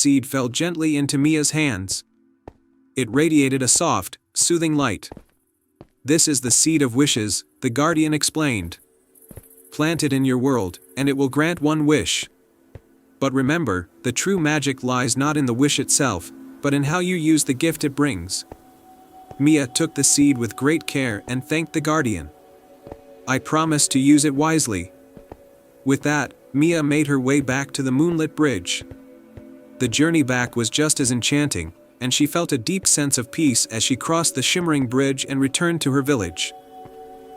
seed fell gently into Mia's hands. It radiated a soft, soothing light. "This is the seed of wishes," the guardian explained. "Plant it in your world, and it will grant one wish. But remember, the true magic lies not in the wish itself, but in how you use the gift it brings." Mia took the seed with great care and thanked the guardian. "I promise to use it wisely." With that, Mia made her way back to the moonlit bridge. The journey back was just as enchanting, and she felt a deep sense of peace as she crossed the shimmering bridge and returned to her village.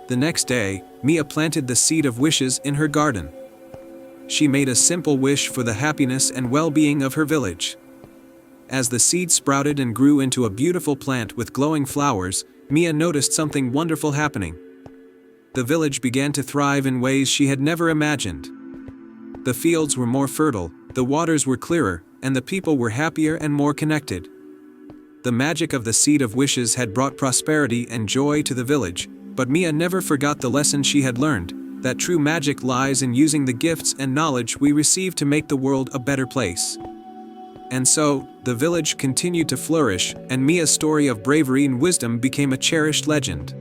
The next day, Mia planted the seed of wishes in her garden. She made a simple wish for the happiness and well-being of her village. As the seed sprouted and grew into a beautiful plant with glowing flowers, Mia noticed something wonderful happening. The village began to thrive in ways she had never imagined. The fields were more fertile, the waters were clearer, and the people were happier and more connected. The magic of the seed of wishes had brought prosperity and joy to the village, but Mia never forgot the lesson she had learned, that true magic lies in using the gifts and knowledge we receive to make the world a better place. And so, the village continued to flourish, and Mia's story of bravery and wisdom became a cherished legend.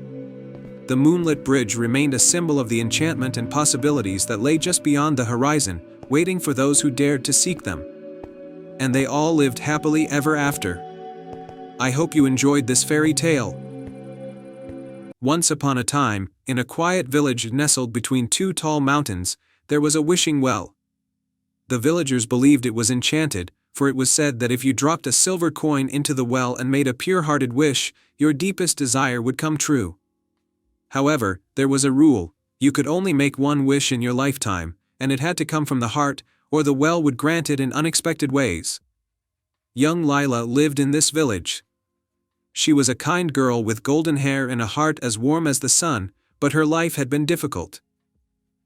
The moonlit bridge remained a symbol of the enchantment and possibilities that lay just beyond the horizon, waiting for those who dared to seek them. And they all lived happily ever after. I hope you enjoyed this fairy tale. Once upon a time, in a quiet village nestled between two tall mountains, there was a wishing well. The villagers believed it was enchanted, for it was said that if you dropped a silver coin into the well and made a pure-hearted wish, your deepest desire would come true. However, there was a rule: you could only make one wish in your lifetime, and it had to come from the heart, or the well would grant it in unexpected ways. Young Lila lived in this village. She was a kind girl with golden hair and a heart as warm as the sun, but her life had been difficult.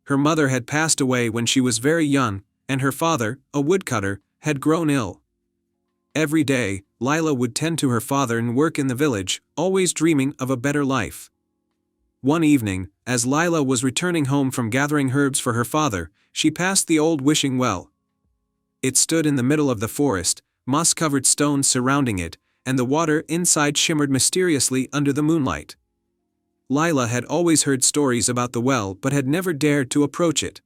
Her mother had passed away when she was very young, and her father, a woodcutter, had grown ill. Every day, Lila would tend to her father and work in the village, always dreaming of a better life. One evening, as Lila was returning home from gathering herbs for her father, she passed the old wishing well. It stood in the middle of the forest, moss-covered stones surrounding it, and the water inside shimmered mysteriously under the moonlight. Lila had always heard stories about the well but had never dared to approach it.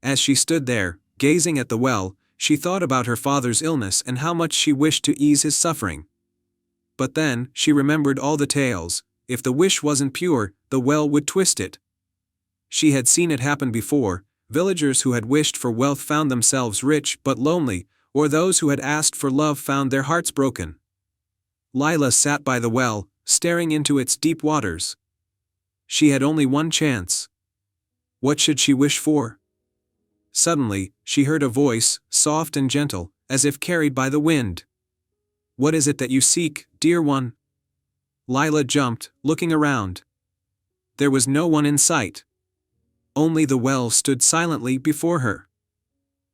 As she stood there, gazing at the well, she thought about her father's illness and how much she wished to ease his suffering. But then, she remembered all the tales: if the wish wasn't pure, the well would twist it. She had seen it happen before: villagers who had wished for wealth found themselves rich but lonely, or those who had asked for love found their hearts broken. Lila sat by the well, staring into its deep waters. She had only one chance. What should she wish for? Suddenly, she heard a voice, soft and gentle, as if carried by the wind. "What is it that you seek, dear one?" Lila jumped, looking around. There was no one in sight. Only the well stood silently before her.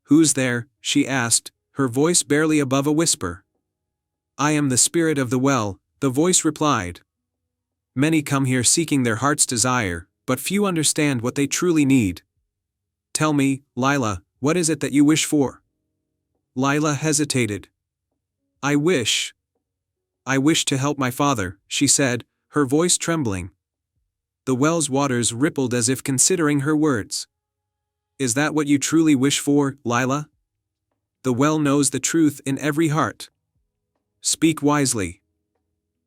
"Who's there?" she asked, her voice barely above a whisper. "I am the spirit of the well," the voice replied. "Many come here seeking their heart's desire, but few understand what they truly need. Tell me, Lila, what is it that you wish for?" Lila hesitated. I wish to help my father," she said, her voice trembling. The well's waters rippled as if considering her words. "Is that what you truly wish for, Lila? The well knows the truth in every heart. Speak wisely."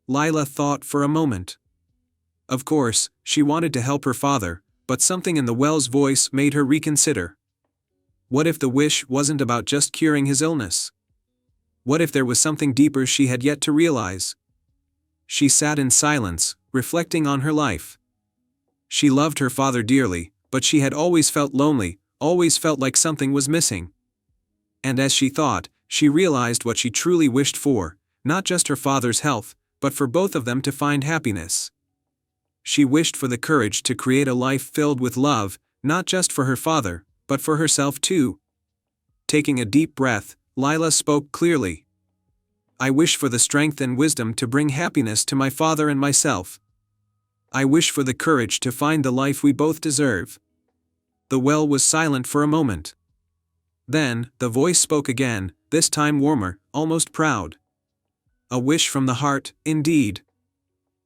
Lila thought for a moment. Of course, she wanted to help her father, but something in the well's voice made her reconsider. What if the wish wasn't about just curing his illness? What if there was something deeper she had yet to realize? She sat in silence, reflecting on her life. She loved her father dearly, but she had always felt lonely, always felt like something was missing. And as she thought, she realized what she truly wished for: not just her father's health, but for both of them to find happiness. She wished for the courage to create a life filled with love, not just for her father, but for herself too. Taking a deep breath, Lila spoke clearly. "I wish for the strength and wisdom to bring happiness to my father and myself. I wish for the courage to find the life we both deserve." The well was silent for a moment. Then, the voice spoke again, this time warmer, almost proud. A wish from the heart, indeed.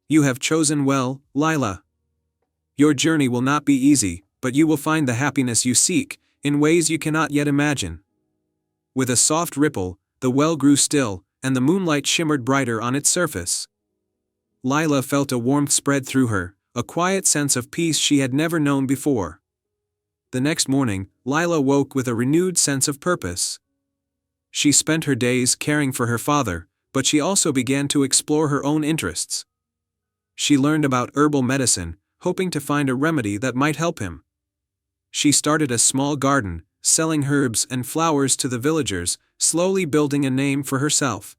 You have chosen well, Lila. Your journey will not be easy, but you will find the happiness you seek, in ways you cannot yet imagine. With a soft ripple, the well grew still, and the moonlight shimmered brighter on its surface. Lila felt a warmth spread through her, a quiet sense of peace she had never known before. The next morning, Lila woke with a renewed sense of purpose. She spent her days caring for her father, but she also began to explore her own interests. She learned about herbal medicine, hoping to find a remedy that might help him. She started a small garden, selling herbs and flowers to the villagers, slowly building a name for herself.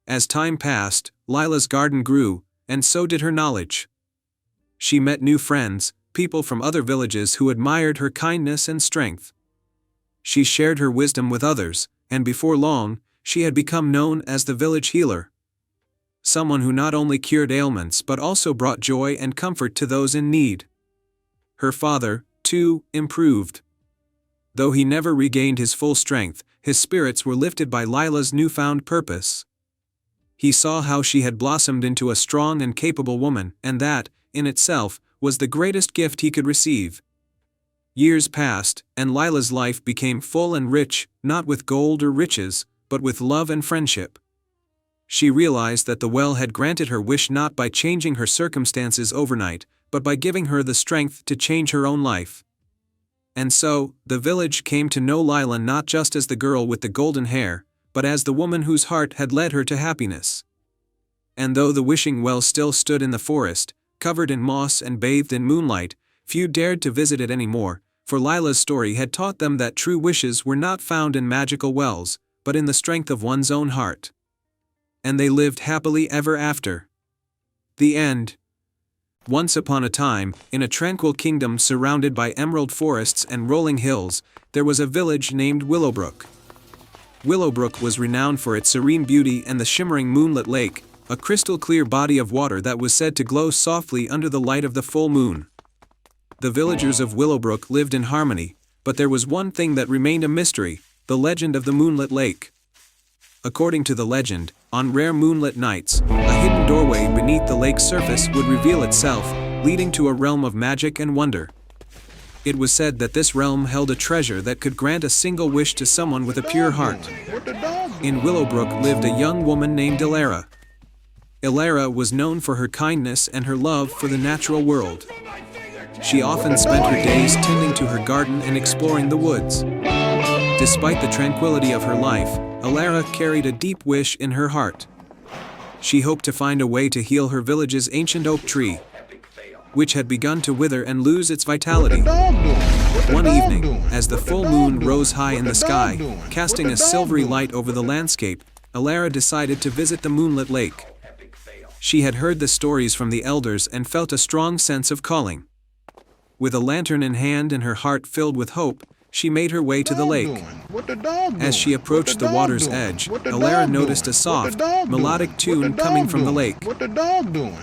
As time passed, Lila's garden grew, and so did her knowledge. She met new friends, people from other villages who admired her kindness and strength. She shared her wisdom with others, and before long, she had become known as the village healer. Someone who not only cured ailments but also brought joy and comfort to those in need. Her father, too, improved. Though he never regained his full strength, his spirits were lifted by Lila's newfound purpose. He saw how she had blossomed into a strong and capable woman, and that, in itself, was the greatest gift he could receive. Years passed, and Lila's life became full and rich, not with gold or riches, but with love and friendship. She realized that the well had granted her wish not by changing her circumstances overnight, but by giving her the strength to change her own life. And so, the village came to know Lila not just as the girl with the golden hair, but as the woman whose heart had led her to happiness. And though the wishing well still stood in the forest, covered in moss and bathed in moonlight, few dared to visit it anymore, for Lila's story had taught them that true wishes were not found in magical wells, but in the strength of one's own heart. And they lived happily ever after. The end. Once upon a time, in a tranquil kingdom surrounded by emerald forests and rolling hills, there was a village named Willowbrook. Willowbrook was renowned for its serene beauty and the shimmering moonlit lake, a crystal-clear body of water that was said to glow softly under the light of the full moon. The villagers of Willowbrook lived in harmony, but there was one thing that remained a mystery: the legend of the moonlit lake. According to the legend, on rare moonlit nights, a hidden doorway beneath the lake's surface would reveal itself, leading to a realm of magic and wonder. It was said that this realm held a treasure that could grant a single wish to someone with a pure heart. In Willowbrook lived a young woman named Ilara. Ilara was known for her kindness and her love for the natural world. She often spent her days tending to her garden and exploring the woods. Despite the tranquility of her life, Ilara carried a deep wish in her heart. She hoped to find a way to heal her village's ancient oak tree, which had begun to wither and lose its vitality. One evening, as the full moon rose high in the sky, casting a silvery light over the landscape, Ilara decided to visit the moonlit lake. She had heard the stories from the elders and felt a strong sense of calling. With a lantern in hand and her heart filled with hope, she made her way to the lake. As she approached the water's edge, Ilara noticed a soft, melodic tune coming from the lake.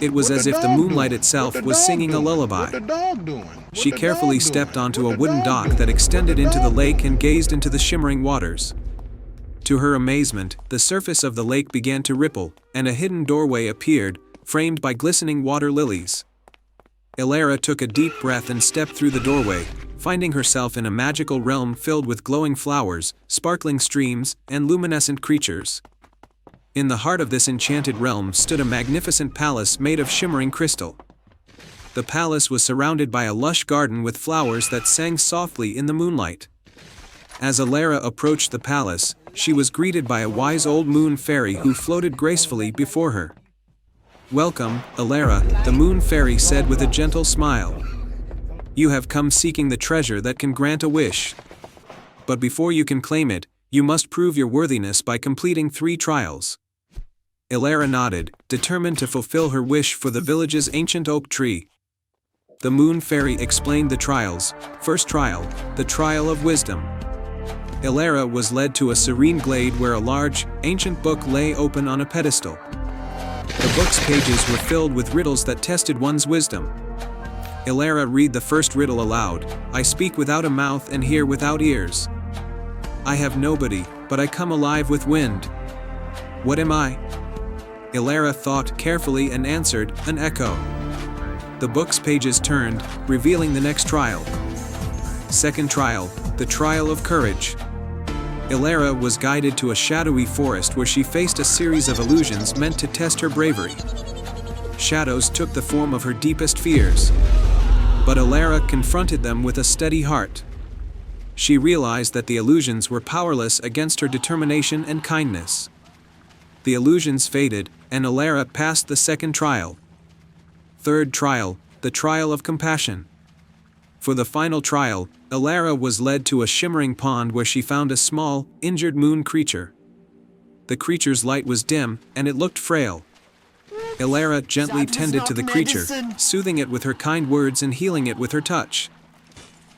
It was as if the moonlight itself was singing a lullaby. She carefully stepped onto a wooden dock that extended into the lake and gazed into the shimmering waters. To her amazement, the surface of the lake began to ripple, and a hidden doorway appeared, framed by glistening water lilies. Ilara took a deep breath and stepped through the doorway, finding herself in a magical realm filled with glowing flowers, sparkling streams, and luminescent creatures. In the heart of this enchanted realm stood a magnificent palace made of shimmering crystal. The palace was surrounded by a lush garden with flowers that sang softly in the moonlight. As Ilara approached the palace, she was greeted by a wise old moon fairy who floated gracefully before her. "Welcome, Ilara," the moon fairy said with a gentle smile. "You have come seeking the treasure that can grant a wish. But before you can claim it, you must prove your worthiness by completing 3 trials." Ilara nodded, determined to fulfill her wish for the village's ancient oak tree. The moon fairy explained the trials. First trial, the trial of wisdom. Ilara was led to a serene glade where a large, ancient book lay open on a pedestal. The book's pages were filled with riddles that tested one's wisdom. Ilara read the first riddle aloud: "I speak without a mouth and hear without ears." I have nobody, but I come alive with wind. What am I? Elara thought carefully and answered, an echo. The book's pages turned, revealing the next trial. Second trial, the trial of courage. Elara was guided to a shadowy forest where she faced a series of illusions meant to test her bravery. Shadows took the form of her deepest fears. But Elara confronted them with a steady heart. She realized that the illusions were powerless against her determination and kindness. The illusions faded, and Elara passed the second trial. Third trial, the trial of compassion. For the final trial, Elara was led to a shimmering pond where she found a small, injured moon creature. The creature's light was dim, and it looked frail. Elara gently tended to the creature, soothing it with her kind words and healing it with her touch.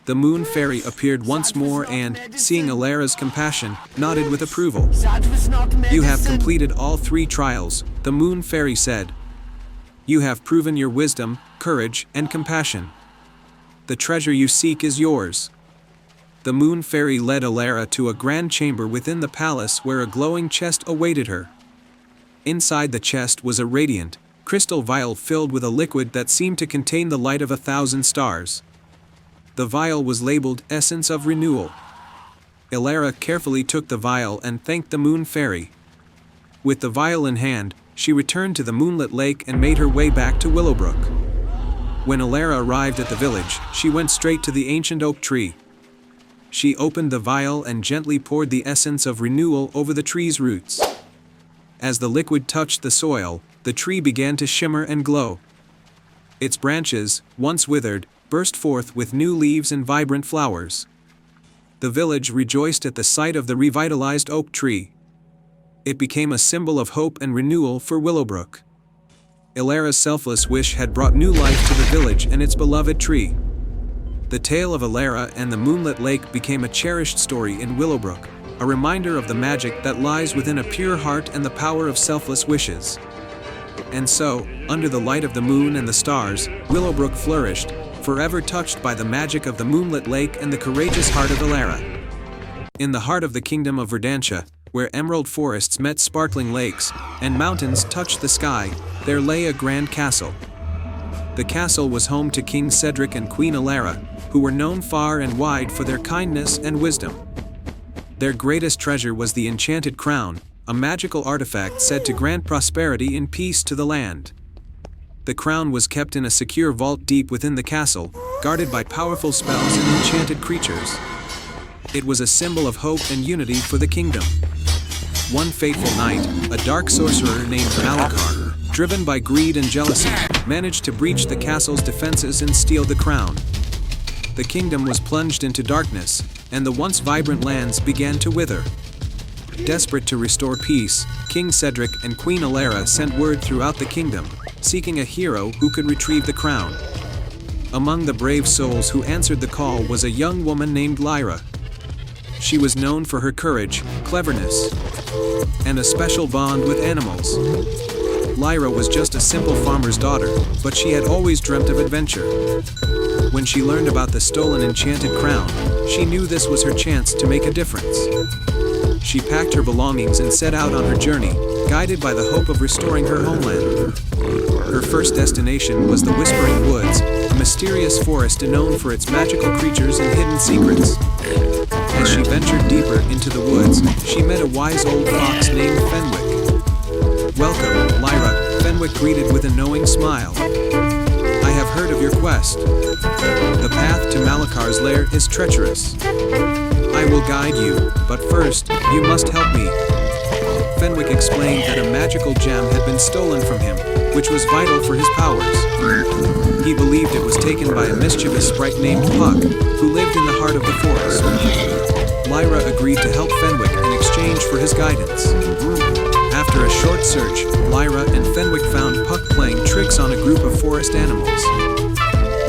The moon fairy appeared once more and, seeing Elara's compassion, nodded with approval. You have completed all 3 trials, the moon fairy said. You have proven your wisdom, courage, and compassion. The treasure you seek is yours. The moon fairy led Elara to a grand chamber within the palace where a glowing chest awaited her. Inside the chest was a radiant, crystal vial filled with a liquid that seemed to contain the light of 1,000 stars. The vial was labeled Essence of Renewal. Elara carefully took the vial and thanked the moon fairy. With the vial in hand, she returned to the moonlit lake and made her way back to Willowbrook. When Elara arrived at the village, she went straight to the ancient oak tree. She opened the vial and gently poured the essence of renewal over the tree's roots. As the liquid touched the soil, the tree began to shimmer and glow. Its branches, once withered, burst forth with new leaves and vibrant flowers. The village rejoiced at the sight of the revitalized oak tree. It became a symbol of hope and renewal for Willowbrook. Elara's selfless wish had brought new life to the village and its beloved tree. The tale of Elara and the moonlit lake became a cherished story in Willowbrook, a reminder of the magic that lies within a pure heart and the power of selfless wishes. And so, under the light of the moon and the stars, Willowbrook flourished, forever touched by the magic of the moonlit lake and the courageous heart of Elara. In the heart of the kingdom of Verdantia, where emerald forests met sparkling lakes, and mountains touched the sky, there lay a grand castle. The castle was home to King Cedric and Queen Elara, who were known far and wide for their kindness and wisdom. Their greatest treasure was the enchanted crown, a magical artifact said to grant prosperity and peace to the land. The crown was kept in a secure vault deep within the castle, guarded by powerful spells and enchanted creatures. It was a symbol of hope and unity for the kingdom. One fateful night, a dark sorcerer named Malachar, driven by greed and jealousy, managed to breach the castle's defenses and steal the crown. The kingdom was plunged into darkness, and the once vibrant lands began to wither. Desperate to restore peace, King Cedric and Queen Elara sent word throughout the kingdom, seeking a hero who could retrieve the crown. Among the brave souls who answered the call was a young woman named Lyra. She was known for her courage, cleverness, and a special bond with animals. Lyra was just a simple farmer's daughter, but she had always dreamt of adventure. When she learned about the stolen enchanted crown, she knew this was her chance to make a difference. She packed her belongings and set out on her journey, guided by the hope of restoring her homeland. Her first destination was the Whispering Woods, a mysterious forest known for its magical creatures and hidden secrets. As she ventured deeper into the woods, she met a wise old fox named Fenwick. "Welcome, Lyra," Fenwick greeted with a knowing smile. "I have heard of your quest. The path to Malachar's lair is treacherous. I will guide you, but first, you must help me." Fenwick explained that a magical gem had been stolen from him, which was vital for his powers. He believed it was taken by a mischievous sprite named Puck, who lived in the heart of the forest. Lyra agreed to help Fenwick in exchange for his guidance. After a short search, Lyra and Fenwick found Puck playing tricks on a group of forest animals.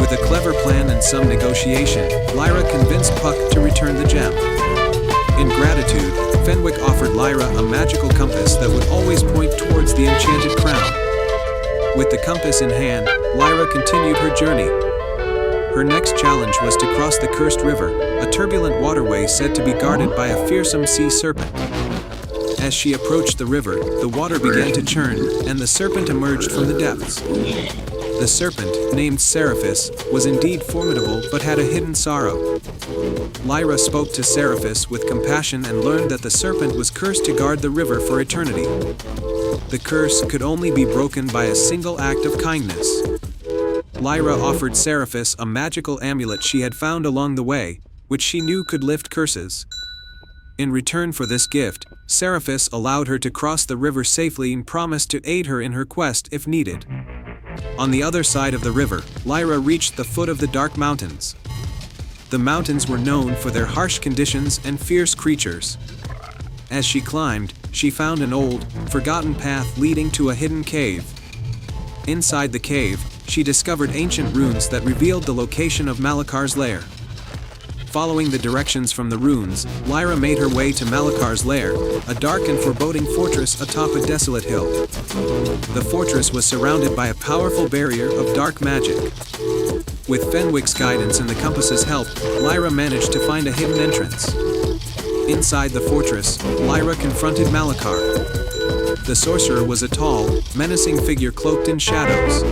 With a clever plan and some negotiation, Lyra convinced Puck to return the gem. In gratitude, Fenwick offered Lyra a magical compass that would always point towards the enchanted crown. With the compass in hand, Lyra continued her journey. Her next challenge was to cross the cursed river, a turbulent waterway said to be guarded by a fearsome sea serpent. As she approached the river, the water began to churn, and the serpent emerged from the depths. The serpent, named Seriphus, was indeed formidable but had a hidden sorrow. Lyra spoke to Seriphus with compassion and learned that the serpent was cursed to guard the river for eternity. The curse could only be broken by a single act of kindness. Lyra offered Seriphus a magical amulet she had found along the way, which she knew could lift curses. In return for this gift, Seriphus allowed her to cross the river safely and promised to aid her in her quest if needed. On the other side of the river, Lyra reached the foot of the Dark Mountains. The mountains were known for their harsh conditions and fierce creatures. As she climbed, she found an old, forgotten path leading to a hidden cave. Inside the cave, she discovered ancient runes that revealed the location of Malakar's lair. Following the directions from the runes, Lyra made her way to Malakar's lair, a dark and foreboding fortress atop a desolate hill. The fortress was surrounded by a powerful barrier of dark magic. With Fenwick's guidance and the compass's help, Lyra managed to find a hidden entrance. Inside the fortress, Lyra confronted Malakar. The sorcerer was a tall, menacing figure cloaked in shadows.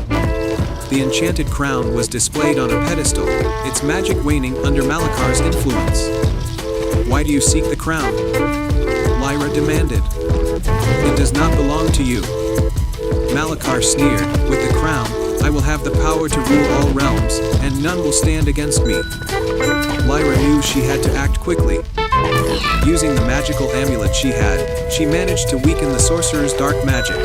The enchanted crown was displayed on a pedestal, its magic waning under Malakar's influence. "Why do you seek the crown?" Lyra demanded. "It does not belong to you." Malakar sneered, "With the crown, I will have the power to rule all realms, and none will stand against me." Lyra knew she had to act quickly. Using the magical amulet she had, she managed to weaken the sorcerer's dark magic.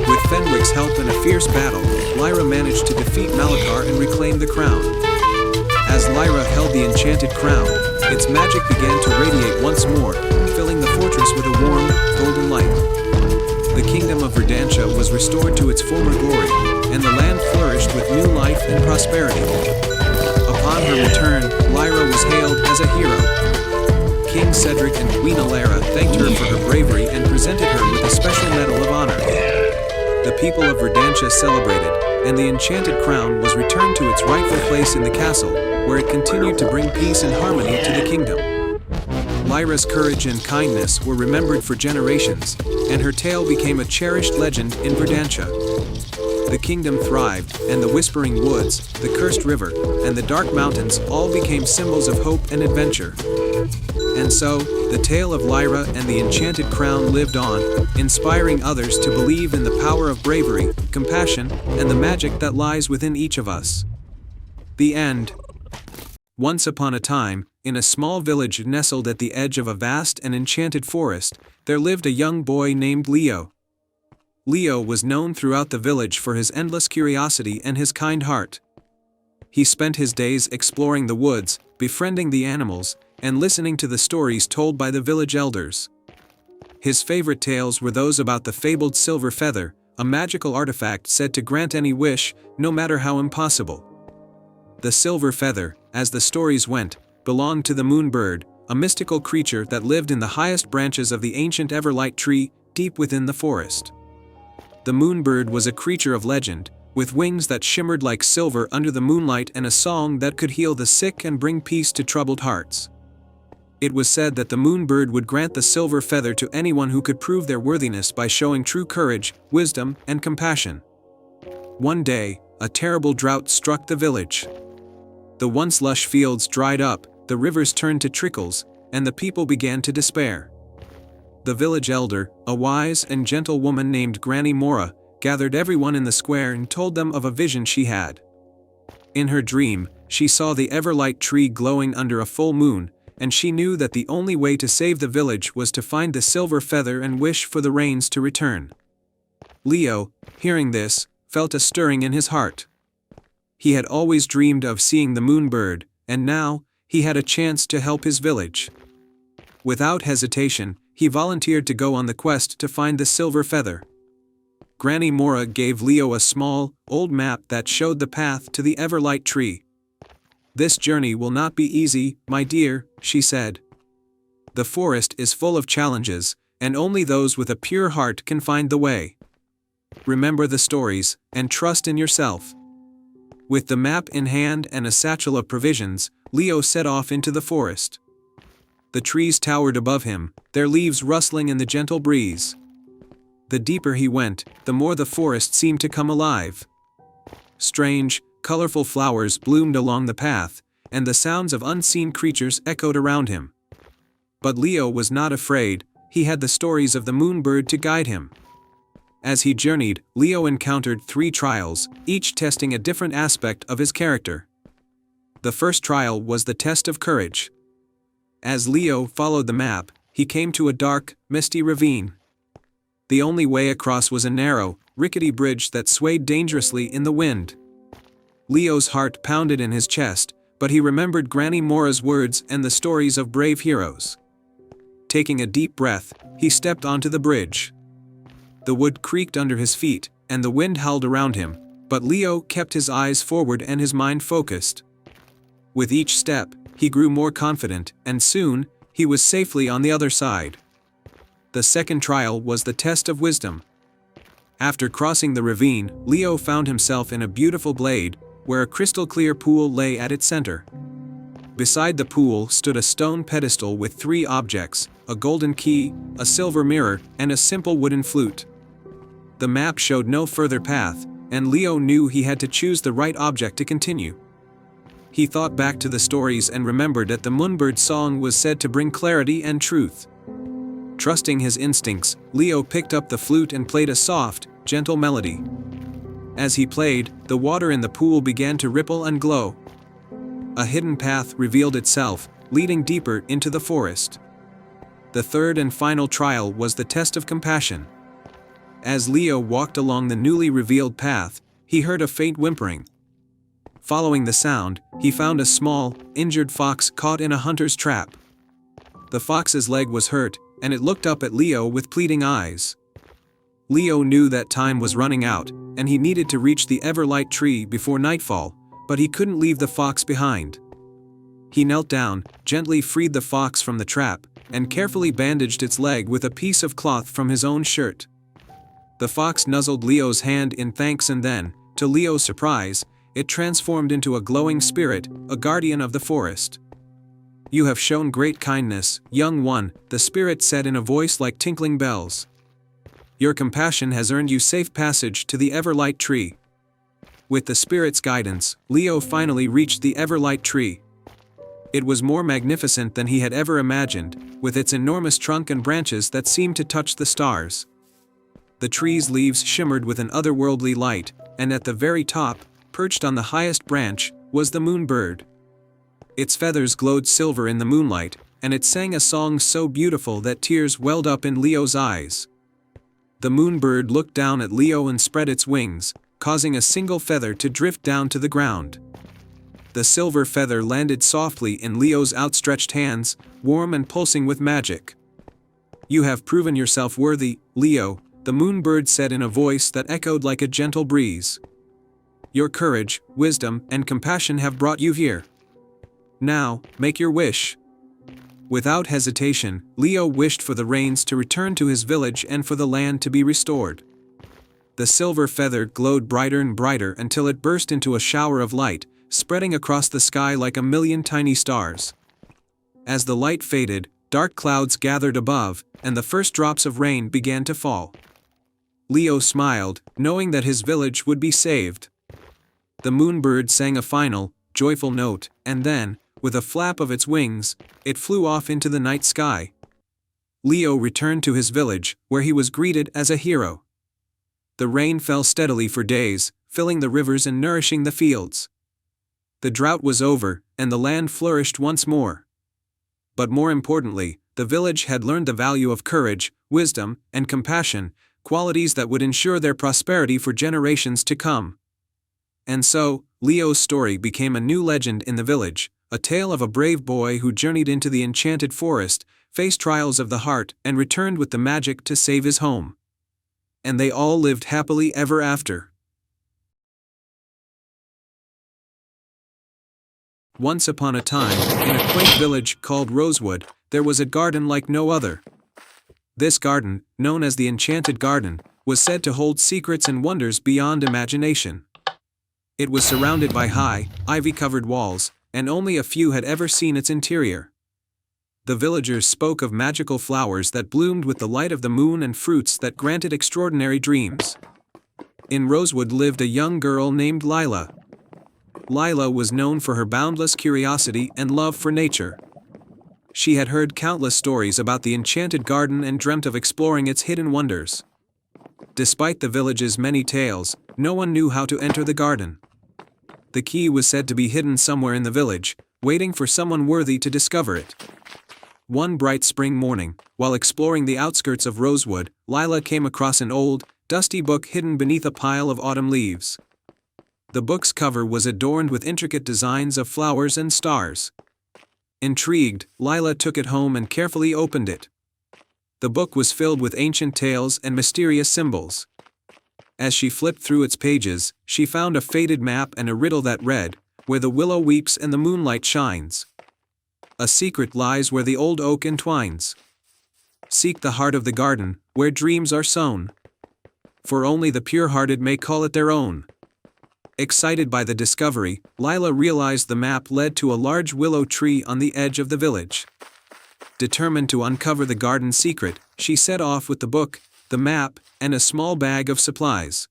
With Fenwick's help in a fierce battle, Lyra managed to defeat Malakar and reclaim the crown. As Lyra held the enchanted crown, its magic began to radiate once more, filling the fortress with a warm, golden light. The kingdom of Verdantia was restored to its former glory, and the land flourished with new life and prosperity. Upon her return, Lyra was hailed as a hero. King Cedric and Queen Alara thanked her for her bravery and presented her with a special medal of honor. The people of Verdantia celebrated, and the enchanted crown was returned to its rightful place in the castle, where it continued to bring peace and harmony to the kingdom. Lyra's courage and kindness were remembered for generations, and her tale became a cherished legend in Verdantia. The kingdom thrived, and the Whispering Woods, the Cursed River, and the Dark Mountains all became symbols of hope and adventure. And so, the tale of Lyra and the enchanted crown lived on, inspiring others to believe in the power of bravery, compassion, and the magic that lies within each of us. The end. Once upon a time, in a small village nestled at the edge of a vast and enchanted forest, there lived a young boy named Leo. Leo was known throughout the village for his endless curiosity and his kind heart. He spent his days exploring the woods, befriending the animals, and listening to the stories told by the village elders. His favorite tales were those about the fabled silver feather, a magical artifact said to grant any wish, no matter how impossible. The silver feather, as the stories went, belonged to the moonbird, a mystical creature that lived in the highest branches of the ancient Everlight tree, deep within the forest. The moonbird was a creature of legend, with wings that shimmered like silver under the moonlight and a song that could heal the sick and bring peace to troubled hearts. It was said that the moonbird would grant the silver feather to anyone who could prove their worthiness by showing true courage, wisdom, and compassion. One day, a terrible drought struck the village. The once lush fields dried up, the rivers turned to trickles, and the people began to despair. The village elder, a wise and gentle woman named Granny Mora, gathered everyone in the square and told them of a vision she had. In her dream, she saw the Everlight tree glowing under a full moon, and she knew that the only way to save the village was to find the silver feather and wish for the rains to return. Leo, hearing this, felt a stirring in his heart. He had always dreamed of seeing the moonbird, and now, he had a chance to help his village. Without hesitation, he volunteered to go on the quest to find the silver feather. Granny Mora gave Leo a small, old map that showed the path to the Everlight tree. "This journey will not be easy, my dear," she said. "The forest is full of challenges, and only those with a pure heart can find the way. Remember the stories, and trust in yourself." With the map in hand and a satchel of provisions, Leo set off into the forest. The trees towered above him, their leaves rustling in the gentle breeze. The deeper he went, the more the forest seemed to come alive. Strange, colorful flowers bloomed along the path, and the sounds of unseen creatures echoed around him. But Leo was not afraid, he had the stories of the Moonbird to guide him. As he journeyed, Leo encountered 3 trials, each testing a different aspect of his character. The first trial was the test of courage. As Leo followed the map, he came to a dark, misty ravine. The only way across was a narrow, rickety bridge that swayed dangerously in the wind. Leo's heart pounded in his chest, but he remembered Granny Mora's words and the stories of brave heroes. Taking a deep breath, he stepped onto the bridge. The wood creaked under his feet, and the wind howled around him, but Leo kept his eyes forward and his mind focused. With each step, he grew more confident, and soon, he was safely on the other side. The second trial was the test of wisdom. After crossing the ravine, Leo found himself in a beautiful glade, where a crystal-clear pool lay at its center. Beside the pool stood a stone pedestal with 3 objects, a golden key, a silver mirror, and a simple wooden flute. The map showed no further path, and Leo knew he had to choose the right object to continue. He thought back to the stories and remembered that the Moonbird song was said to bring clarity and truth. Trusting his instincts, Leo picked up the flute and played a soft, gentle melody. As he played, the water in the pool began to ripple and glow. A hidden path revealed itself, leading deeper into the forest. The third and final trial was the test of compassion. As Leo walked along the newly revealed path, he heard a faint whimpering. Following the sound, he found a small, injured fox caught in a hunter's trap. The fox's leg was hurt, and it looked up at Leo with pleading eyes. Leo knew that time was running out, and he needed to reach the Everlight tree before nightfall, but he couldn't leave the fox behind. He knelt down, gently freed the fox from the trap, and carefully bandaged its leg with a piece of cloth from his own shirt. The fox nuzzled Leo's hand in thanks, and then, to Leo's surprise, it transformed into a glowing spirit, a guardian of the forest. "You have shown great kindness, young one," the spirit said in a voice like tinkling bells. "Your compassion has earned you safe passage to the Everlight tree." With the spirit's guidance, Leo finally reached the Everlight tree. It was more magnificent than he had ever imagined, with its enormous trunk and branches that seemed to touch the stars. The tree's leaves shimmered with an otherworldly light, and at the very top, perched on the highest branch, was the Moonbird. Its feathers glowed silver in the moonlight, and it sang a song so beautiful that tears welled up in Leo's eyes. The Moonbird looked down at Leo and spread its wings, causing a single feather to drift down to the ground. The silver feather landed softly in Leo's outstretched hands, warm and pulsing with magic. "You have proven yourself worthy, Leo," the Moonbird said in a voice that echoed like a gentle breeze. "Your courage, wisdom, and compassion have brought you here. Now, make your wish." Without hesitation, Leo wished for the rains to return to his village and for the land to be restored. The silver feather glowed brighter and brighter until it burst into a shower of light, spreading across the sky like a million tiny stars. As the light faded, dark clouds gathered above, and the first drops of rain began to fall. Leo smiled, knowing that his village would be saved. The Moonbird sang a final, joyful note, and then, with a flap of its wings, it flew off into the night sky. Leo returned to his village, where he was greeted as a hero. The rain fell steadily for days, filling the rivers and nourishing the fields. The drought was over, and the land flourished once more. But more importantly, the village had learned the value of courage, wisdom, and compassion, qualities that would ensure their prosperity for generations to come. And so, Leo's story became a new legend in the village, a tale of a brave boy who journeyed into the enchanted forest, faced trials of the heart, and returned with the magic to save his home. And they all lived happily ever after. Once upon a time, in a quaint village called Rosewood, there was a garden like no other. This garden, known as the Enchanted Garden, was said to hold secrets and wonders beyond imagination. It was surrounded by high, ivy-covered walls, and only a few had ever seen its interior. The villagers spoke of magical flowers that bloomed with the light of the moon and fruits that granted extraordinary dreams. In Rosewood lived a young girl named Lila. Lila was known for her boundless curiosity and love for nature. She had heard countless stories about the enchanted garden and dreamt of exploring its hidden wonders. Despite the village's many tales, no one knew how to enter the garden. The key was said to be hidden somewhere in the village, waiting for someone worthy to discover it. One bright spring morning, while exploring the outskirts of Rosewood, Lila came across an old, dusty book hidden beneath a pile of autumn leaves. The book's cover was adorned with intricate designs of flowers and stars. Intrigued, Lila took it home and carefully opened it. The book was filled with ancient tales and mysterious symbols. As she flipped through its pages, she found a faded map and a riddle that read, "Where the willow weeps and the moonlight shines. A secret lies where the old oak entwines. Seek the heart of the garden, where dreams are sown. For only the pure-hearted may call it their own." Excited by the discovery, Lila realized the map led to a large willow tree on the edge of the village. Determined to uncover the garden's secret, she set off with the book, the map, and a small bag of supplies.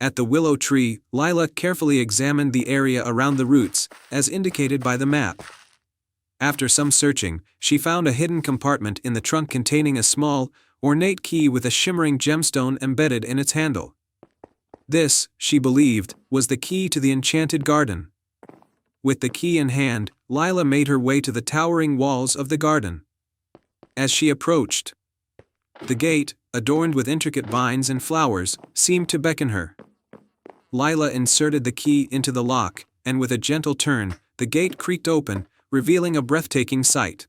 At the willow tree, Lila carefully examined the area around the roots, as indicated by the map. After some searching, she found a hidden compartment in the trunk containing a small, ornate key with a shimmering gemstone embedded in its handle. This, she believed, was the key to the enchanted garden. With the key in hand, Lila made her way to the towering walls of the garden. As she approached, the gate, adorned with intricate vines and flowers, seemed to beckon her. Lila inserted the key into the lock, and with a gentle turn, the gate creaked open, revealing a breathtaking sight.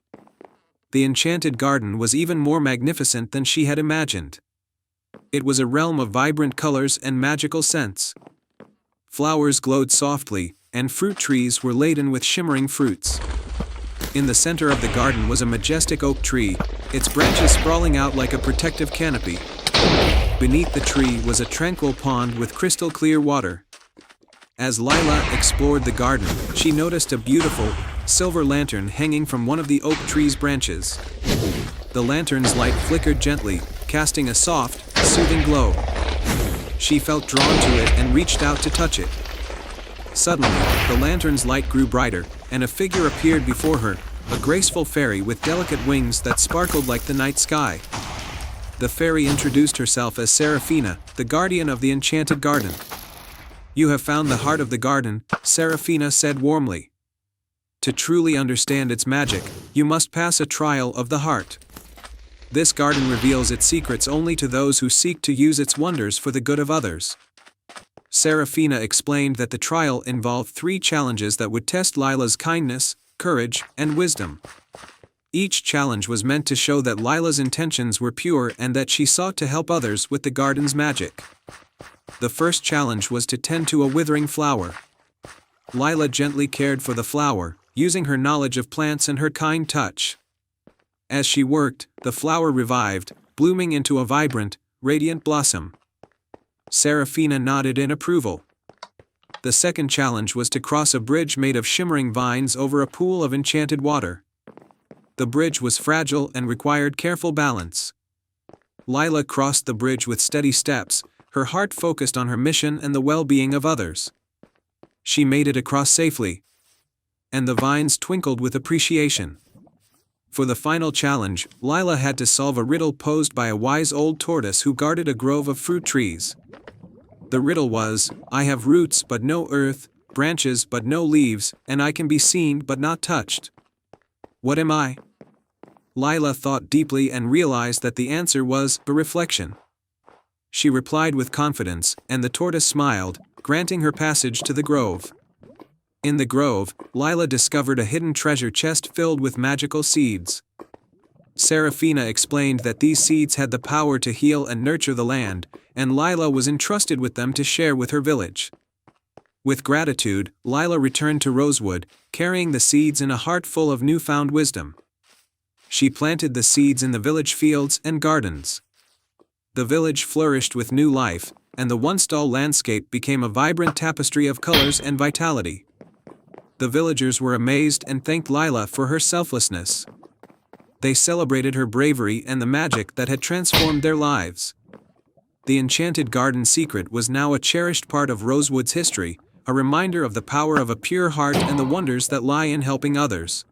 The enchanted garden was even more magnificent than she had imagined. It was a realm of vibrant colors and magical scents. Flowers glowed softly, and fruit trees were laden with shimmering fruits. In the center of the garden was a majestic oak tree, its branches sprawling out like a protective canopy. Beneath the tree was a tranquil pond with crystal-clear water. As Lila explored the garden, she noticed a beautiful, silver lantern hanging from one of the oak tree's branches. The lantern's light flickered gently, casting a soft, soothing glow. She felt drawn to it and reached out to touch it. Suddenly, the lantern's light grew brighter, and a figure appeared before her, a graceful fairy with delicate wings that sparkled like the night sky. The fairy introduced herself as Seraphina, the guardian of the enchanted garden. "You have found the heart of the garden," Seraphina said warmly. "To truly understand its magic, you must pass a trial of the heart. This garden reveals its secrets only to those who seek to use its wonders for the good of others." Seraphina explained that the trial involved 3 challenges that would test Lila's kindness, courage, and wisdom. Each challenge was meant to show that Lila's intentions were pure and that she sought to help others with the garden's magic. The first challenge was to tend to a withering flower. Lila gently cared for the flower, using her knowledge of plants and her kind touch. As she worked, the flower revived, blooming into a vibrant, radiant blossom. Seraphina nodded in approval. The second challenge was to cross a bridge made of shimmering vines over a pool of enchanted water. The bridge was fragile and required careful balance. Lila crossed the bridge with steady steps, her heart focused on her mission and the well-being of others. She made it across safely, and the vines twinkled with appreciation. For the final challenge, Lila had to solve a riddle posed by a wise old tortoise who guarded a grove of fruit trees. The riddle was, "I have roots but no earth, branches but no leaves, and I can be seen but not touched. What am I?" Lila thought deeply and realized that the answer was a reflection. She replied with confidence, and the tortoise smiled, granting her passage to the grove. In the grove, Lila discovered a hidden treasure chest filled with magical seeds. Seraphina explained that these seeds had the power to heal and nurture the land, and Lila was entrusted with them to share with her village. With gratitude, Lila returned to Rosewood, carrying the seeds in a heart full of newfound wisdom. She planted the seeds in the village fields and gardens. The village flourished with new life, and the once dull landscape became a vibrant tapestry of colors and vitality. The villagers were amazed and thanked Lila for her selflessness. They celebrated her bravery and the magic that had transformed their lives. The enchanted garden secret was now a cherished part of Rosewood's history, a reminder of the power of a pure heart and the wonders that lie in helping others.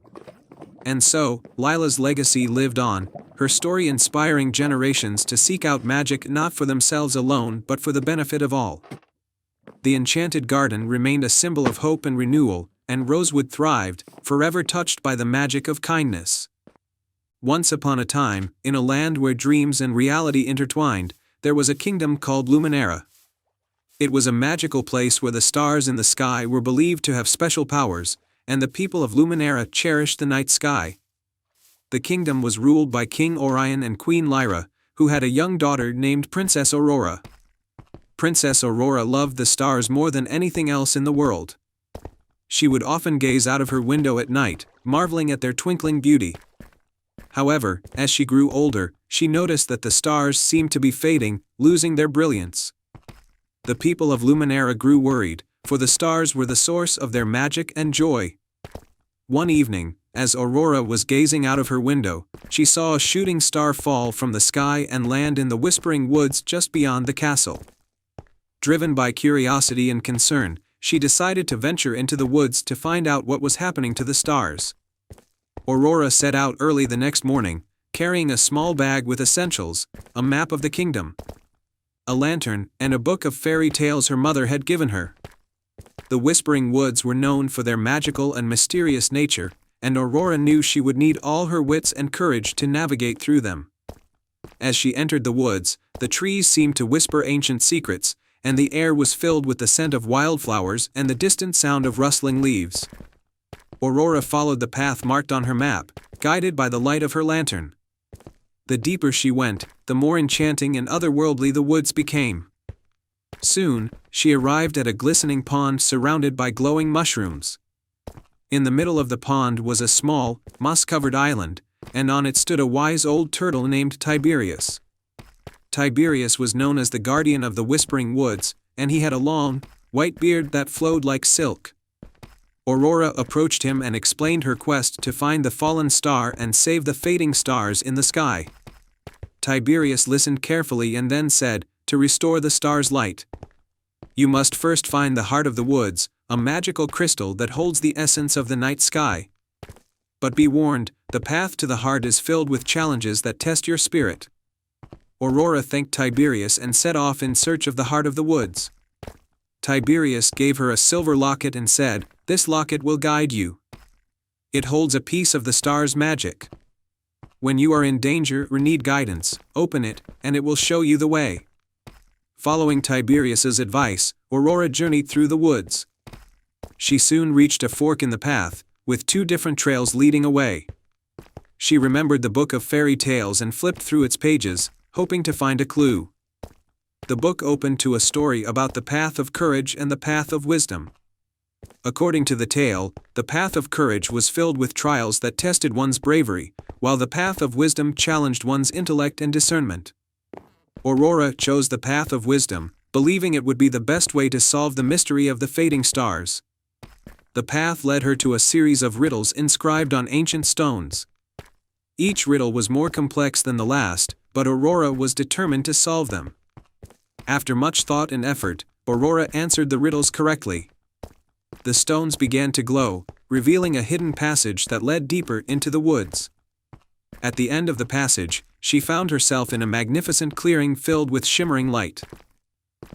And so, Lila's legacy lived on, her story inspiring generations to seek out magic not for themselves alone but for the benefit of all. The enchanted garden remained a symbol of hope and renewal, and Rosewood thrived, forever touched by the magic of kindness. Once upon a time, in a land where dreams and reality intertwined, there was a kingdom called Luminera. It was a magical place where the stars in the sky were believed to have special powers, and the people of Luminera cherished the night sky. The kingdom was ruled by King Orion and Queen Lyra, who had a young daughter named Princess Aurora. Princess Aurora loved the stars more than anything else in the world. She would often gaze out of her window at night, marveling at their twinkling beauty. However, as she grew older, she noticed that the stars seemed to be fading, losing their brilliance. The people of Luminera grew worried, for the stars were the source of their magic and joy. One evening, as Aurora was gazing out of her window, she saw a shooting star fall from the sky and land in the Whispering Woods just beyond the castle. Driven by curiosity and concern, she decided to venture into the woods to find out what was happening to the stars. Aurora set out early the next morning, carrying a small bag with essentials, a map of the kingdom, a lantern, and a book of fairy tales her mother had given her. The Whispering Woods were known for their magical and mysterious nature, and Aurora knew she would need all her wits and courage to navigate through them. As she entered the woods, the trees seemed to whisper ancient secrets, and the air was filled with the scent of wildflowers and the distant sound of rustling leaves. Aurora followed the path marked on her map, guided by the light of her lantern. The deeper she went, the more enchanting and otherworldly the woods became. Soon, she arrived at a glistening pond surrounded by glowing mushrooms. In the middle of the pond was a small, moss-covered island, and on it stood a wise old turtle named Tiberius. Tiberius was known as the guardian of the Whispering Woods, and he had a long, white beard that flowed like silk. Aurora approached him and explained her quest to find the fallen star and save the fading stars in the sky. Tiberius listened carefully and then said, "To restore the star's light, you must first find the heart of the woods, a magical crystal that holds the essence of the night sky. But be warned, the path to the heart is filled with challenges that test your spirit." Aurora thanked Tiberius and set off in search of the heart of the woods. Tiberius gave her a silver locket and said, "This locket will guide you. It holds a piece of the star's magic. When you are in danger or need guidance, open it, and it will show you the way." Following Tiberius's advice, Aurora journeyed through the woods. She soon reached a fork in the path, with two different trails leading away. She remembered the book of fairy tales and flipped through its pages, hoping to find a clue. The book opened to a story about the path of courage and the path of wisdom. According to the tale, the path of courage was filled with trials that tested one's bravery, while the path of wisdom challenged one's intellect and discernment. Aurora chose the path of wisdom, believing it would be the best way to solve the mystery of the fading stars. The path led her to a series of riddles inscribed on ancient stones. Each riddle was more complex than the last, but Aurora was determined to solve them. After much thought and effort, Aurora answered the riddles correctly. The stones began to glow, revealing a hidden passage that led deeper into the woods. At the end of the passage, she found herself in a magnificent clearing filled with shimmering light.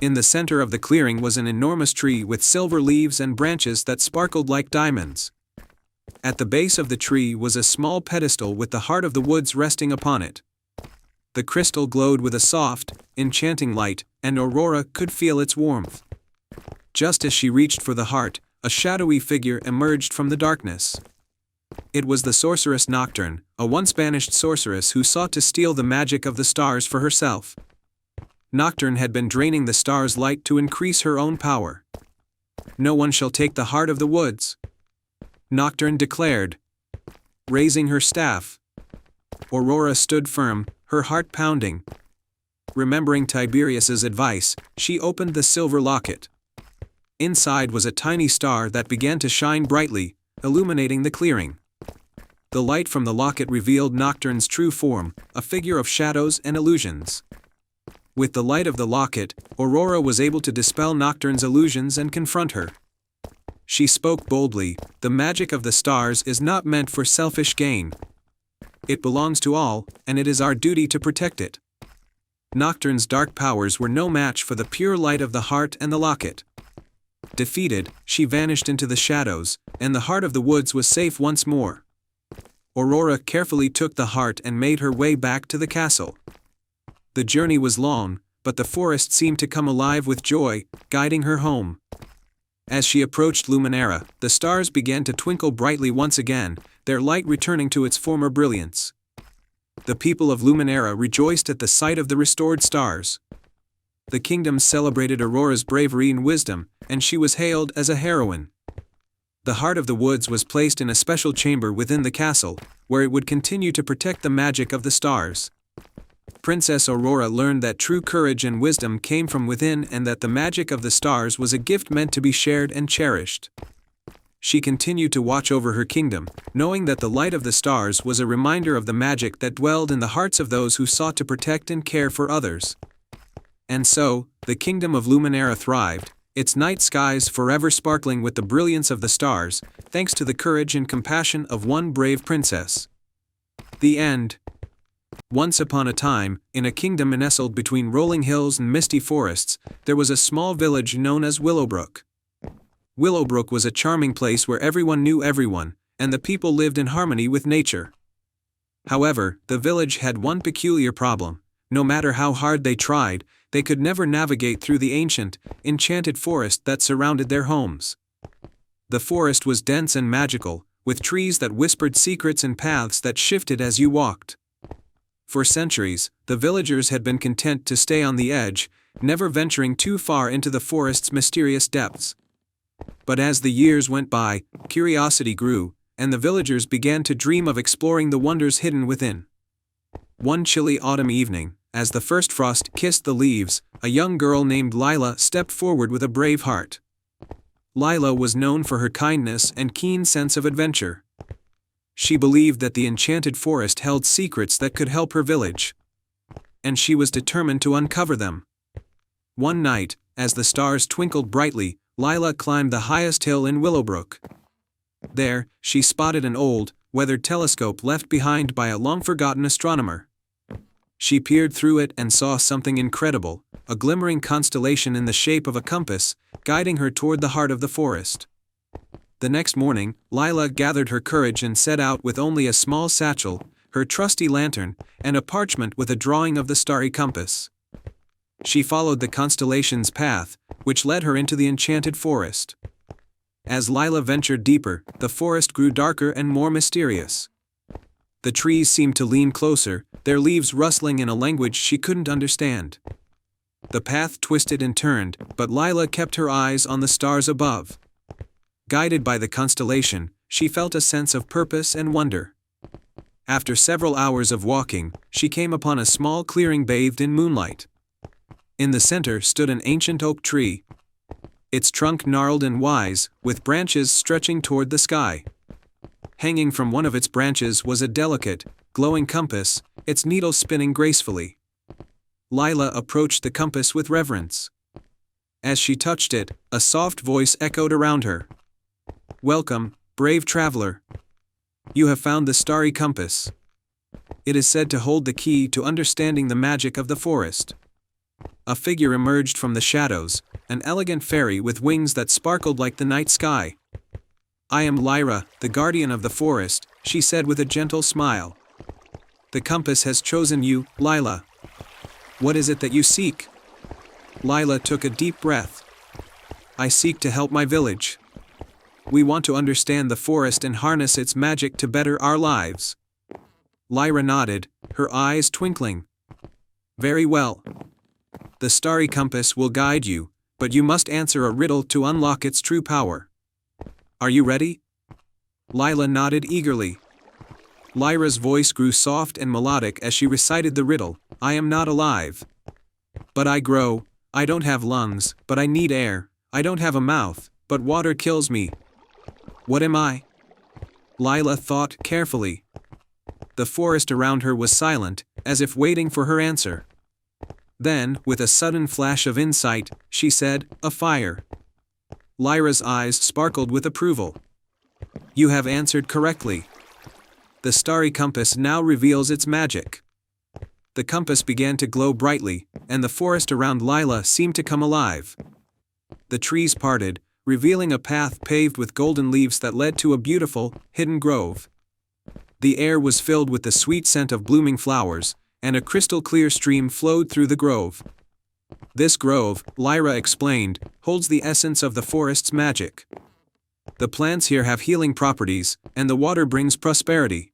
In the center of the clearing was an enormous tree with silver leaves and branches that sparkled like diamonds. At the base of the tree was a small pedestal with the heart of the woods resting upon it. The crystal glowed with a soft, enchanting light, and Aurora could feel its warmth. Just as she reached for the heart, a shadowy figure emerged from the darkness. It was the sorceress Nocturne, a once banished sorceress who sought to steal the magic of the stars for herself. Nocturne had been draining the stars' light to increase her own power. "No one shall take the heart of the woods," Nocturne declared. Raising her staff, Aurora stood firm, her heart pounding. Remembering Tiberius's advice, she opened the silver locket. Inside was a tiny star that began to shine brightly, illuminating the clearing. The light from the locket revealed Nocturne's true form, a figure of shadows and illusions. With the light of the locket, Aurora was able to dispel Nocturne's illusions and confront her. She spoke boldly, "The magic of the stars is not meant for selfish gain. It belongs to all, and it is our duty to protect it." Nocturne's dark powers were no match for the pure light of the heart and the locket. Defeated, she vanished into the shadows, and the heart of the woods was safe once more. Aurora carefully took the heart and made her way back to the castle. The journey was long, but the forest seemed to come alive with joy, guiding her home. As she approached Luminara, the stars began to twinkle brightly once again, their light returning to its former brilliance. The people of Luminara rejoiced at the sight of the restored stars. The kingdom celebrated Aurora's bravery and wisdom, and she was hailed as a heroine. The heart of the woods was placed in a special chamber within the castle, where it would continue to protect the magic of the stars. Princess Aurora learned that true courage and wisdom came from within and that the magic of the stars was a gift meant to be shared and cherished. She continued to watch over her kingdom, knowing that the light of the stars was a reminder of the magic that dwelled in the hearts of those who sought to protect and care for others. And so, the kingdom of Luminara thrived, its night skies forever sparkling with the brilliance of the stars, thanks to the courage and compassion of one brave princess. The end. Once upon a time, in a kingdom nestled between rolling hills and misty forests, there was a small village known as Willowbrook. Willowbrook was a charming place where everyone knew everyone, and the people lived in harmony with nature. However, the village had one peculiar problem. No matter how hard they tried, they could never navigate through the ancient, enchanted forest that surrounded their homes. The forest was dense and magical, with trees that whispered secrets and paths that shifted as you walked. For centuries, the villagers had been content to stay on the edge, never venturing too far into the forest's mysterious depths. But as the years went by, curiosity grew, and the villagers began to dream of exploring the wonders hidden within. One chilly autumn evening, as the first frost kissed the leaves, a young girl named Lila stepped forward with a brave heart. Lila was known for her kindness and keen sense of adventure. She believed that the enchanted forest held secrets that could help her village. And she was determined to uncover them. One night, as the stars twinkled brightly, Lila climbed the highest hill in Willowbrook. There, she spotted an old, weathered telescope left behind by a long-forgotten astronomer. She peered through it and saw something incredible, a glimmering constellation in the shape of a compass, guiding her toward the heart of the forest. The next morning, Lila gathered her courage and set out with only a small satchel, her trusty lantern, and a parchment with a drawing of the starry compass. She followed the constellation's path, which led her into the enchanted forest. As Lila ventured deeper, the forest grew darker and more mysterious. The trees seemed to lean closer, their leaves rustling in a language she couldn't understand. The path twisted and turned, but Lila kept her eyes on the stars above. Guided by the constellation, she felt a sense of purpose and wonder. After several hours of walking, she came upon a small clearing bathed in moonlight. In the center stood an ancient oak tree. Its trunk gnarled and wise, with branches stretching toward the sky. Hanging from one of its branches was a delicate, glowing compass, its needle spinning gracefully. Lila approached the compass with reverence. As she touched it, a soft voice echoed around her. "Welcome, brave traveler. You have found the starry compass. It is said to hold the key to understanding the magic of the forest." A figure emerged from the shadows, an elegant fairy with wings that sparkled like the night sky. "I am Lyra, the guardian of the forest," she said with a gentle smile. "The compass has chosen you, Lila. What is it that you seek?" Lila took a deep breath. "I seek to help my village. We want to understand the forest and harness its magic to better our lives." Lyra nodded, her eyes twinkling. "Very well. The starry compass will guide you, but you must answer a riddle to unlock its true power. Are you ready?" Lila nodded eagerly. Lyra's voice grew soft and melodic as she recited the riddle. "I am not alive. but I grow. I don't have lungs, but I need air. I don't have a mouth, but water kills me. What am I? Lila thought carefully. The forest around her was silent, as if waiting for her answer. Then, with a sudden flash of insight, she said, "A fire." Lyra's eyes sparkled with approval. "You have answered correctly. The starry compass now reveals its magic." The compass began to glow brightly, and the forest around Lila seemed to come alive. The trees parted, revealing a path paved with golden leaves that led to a beautiful, hidden grove. The air was filled with the sweet scent of blooming flowers, and a crystal-clear stream flowed through the grove. This grove, Lyra explained, holds the essence of the forest's magic. The plants here have healing properties, and the water brings prosperity.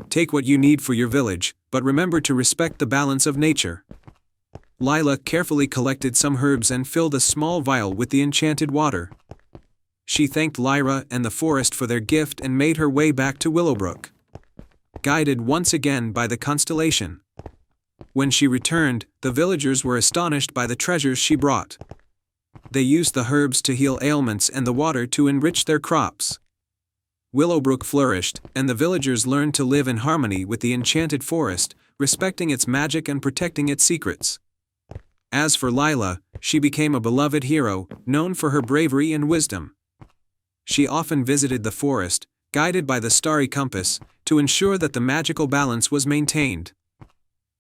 Take what you need for your village, but remember to respect the balance of nature. Lila carefully collected some herbs and filled a small vial with the enchanted water. She thanked Lyra and the forest for their gift and made her way back to Willowbrook, guided once again by the constellation. When she returned, the villagers were astonished by the treasures she brought. They used the herbs to heal ailments and the water to enrich their crops. Willowbrook flourished, and the villagers learned to live in harmony with the enchanted forest, respecting its magic and protecting its secrets. As for Lila, she became a beloved hero, known for her bravery and wisdom. She often visited the forest, guided by the starry compass, to ensure that the magical balance was maintained.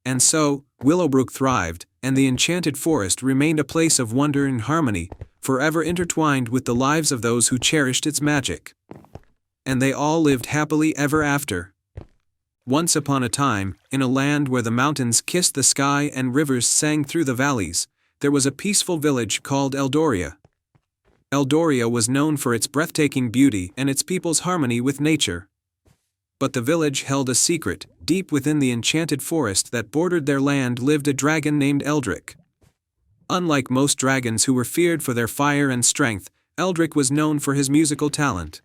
And so, Willowbrook thrived, and the enchanted forest remained a place of wonder and harmony, forever intertwined with the lives of those who cherished its magic. And they all lived happily ever after. Once upon a time, in a land where the mountains kissed the sky and rivers sang through the valleys, there was a peaceful village called Eldoria. Eldoria was known for its breathtaking beauty and its people's harmony with nature. But the village held a secret. Deep within the enchanted forest that bordered their land lived a dragon named Eldrick. Unlike most dragons who were feared for their fire and strength, Eldrick was known for his musical talent.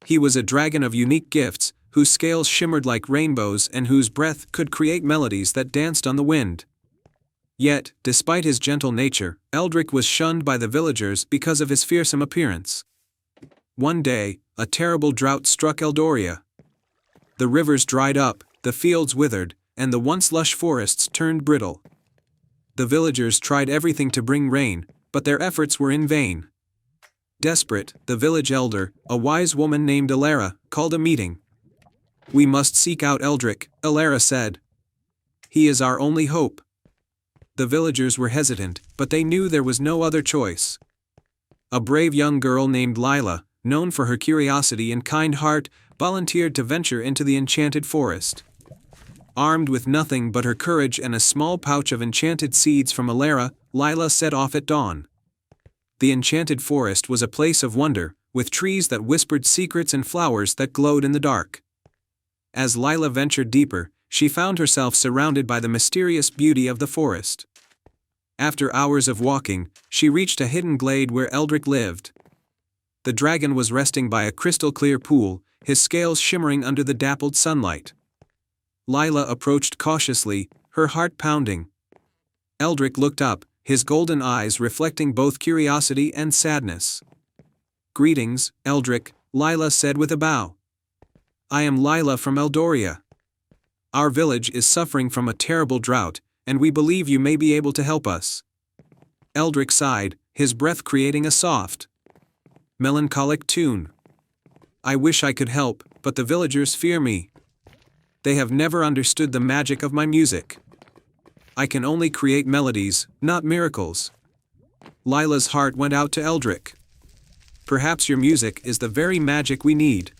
He was a dragon of unique gifts, whose scales shimmered like rainbows and whose breath could create melodies that danced on the wind. Yet, despite his gentle nature, Eldrick was shunned by the villagers because of his fearsome appearance. One day, a terrible drought struck Eldoria. The rivers dried up, the fields withered, and the once lush forests turned brittle. The villagers tried everything to bring rain, but their efforts were in vain. Desperate, the village elder, a wise woman named Elara, called a meeting. "We must seek out Eldrick," Elara said. "He is our only hope." The villagers were hesitant, but they knew there was no other choice. A brave young girl named Lila, known for her curiosity and kind heart, volunteered to venture into the enchanted forest. Armed with nothing but her courage and a small pouch of enchanted seeds from Elara, Lila set off at dawn. The enchanted forest was a place of wonder, with trees that whispered secrets and flowers that glowed in the dark. As Lila ventured deeper, she found herself surrounded by the mysterious beauty of the forest. After hours of walking, she reached a hidden glade where Eldrick lived. The dragon was resting by a crystal-clear pool, his scales shimmering under the dappled sunlight. Lila approached cautiously, her heart pounding. Eldrick looked up, his golden eyes reflecting both curiosity and sadness. "Greetings, Eldrick," Lila said with a bow. "I am Lila from Eldoria. Our village is suffering from a terrible drought, and we believe you may be able to help us." Eldrick sighed, his breath creating a soft, melancholic tune. "I wish I could help, but the villagers fear me. They have never understood the magic of my music. I can only create melodies, not miracles." Lila's heart went out to Eldrick. "Perhaps your music is the very magic we need.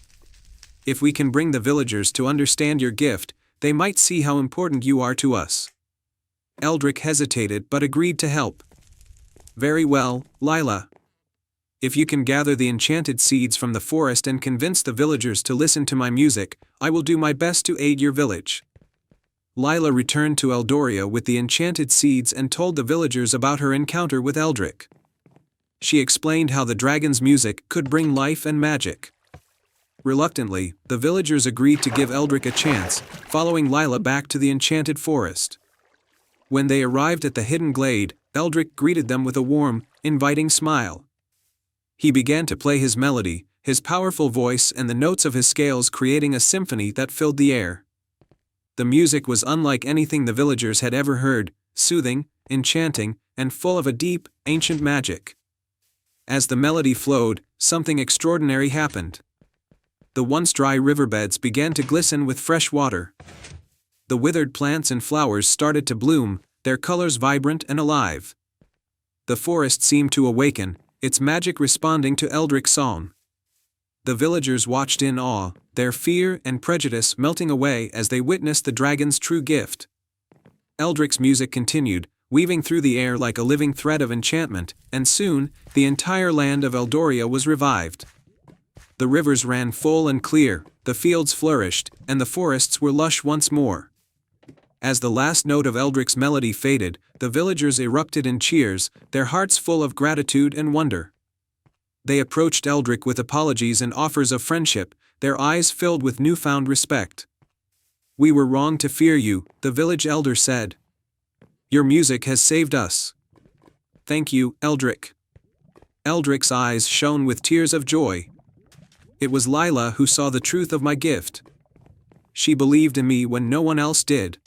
If we can bring the villagers to understand your gift, they might see how important you are to us." Eldrick hesitated but agreed to help. "Very well, Lila. If you can gather the enchanted seeds from the forest and convince the villagers to listen to my music, I will do my best to aid your village." Lila returned to Eldoria with the enchanted seeds and told the villagers about her encounter with Eldrick. She explained how the dragon's music could bring life and magic. Reluctantly, the villagers agreed to give Eldrick a chance, following Lila back to the enchanted forest. When they arrived at the hidden glade, Eldrick greeted them with a warm, inviting smile. He began to play his melody, his powerful voice and the notes of his scales creating a symphony that filled the air. The music was unlike anything the villagers had ever heard, soothing, enchanting, and full of a deep, ancient magic. As the melody flowed, something extraordinary happened. The once dry riverbeds began to glisten with fresh water. The withered plants and flowers started to bloom, their colors vibrant and alive. The forest seemed to awaken, its magic responding to Eldrick's song. The villagers watched in awe, their fear and prejudice melting away as they witnessed the dragon's true gift. Eldrick's music continued, weaving through the air like a living thread of enchantment, and soon, the entire land of Eldoria was revived. The rivers ran full and clear, the fields flourished, and the forests were lush once more. As the last note of Eldrick's melody faded, the villagers erupted in cheers, their hearts full of gratitude and wonder. They approached Eldrick with apologies and offers of friendship, their eyes filled with newfound respect. "We were wrong to fear you," the village elder said. "Your music has saved us. Thank you, Eldrick." Eldrick's eyes shone with tears of joy. "It was Lila who saw the truth of my gift. She believed in me when no one else did."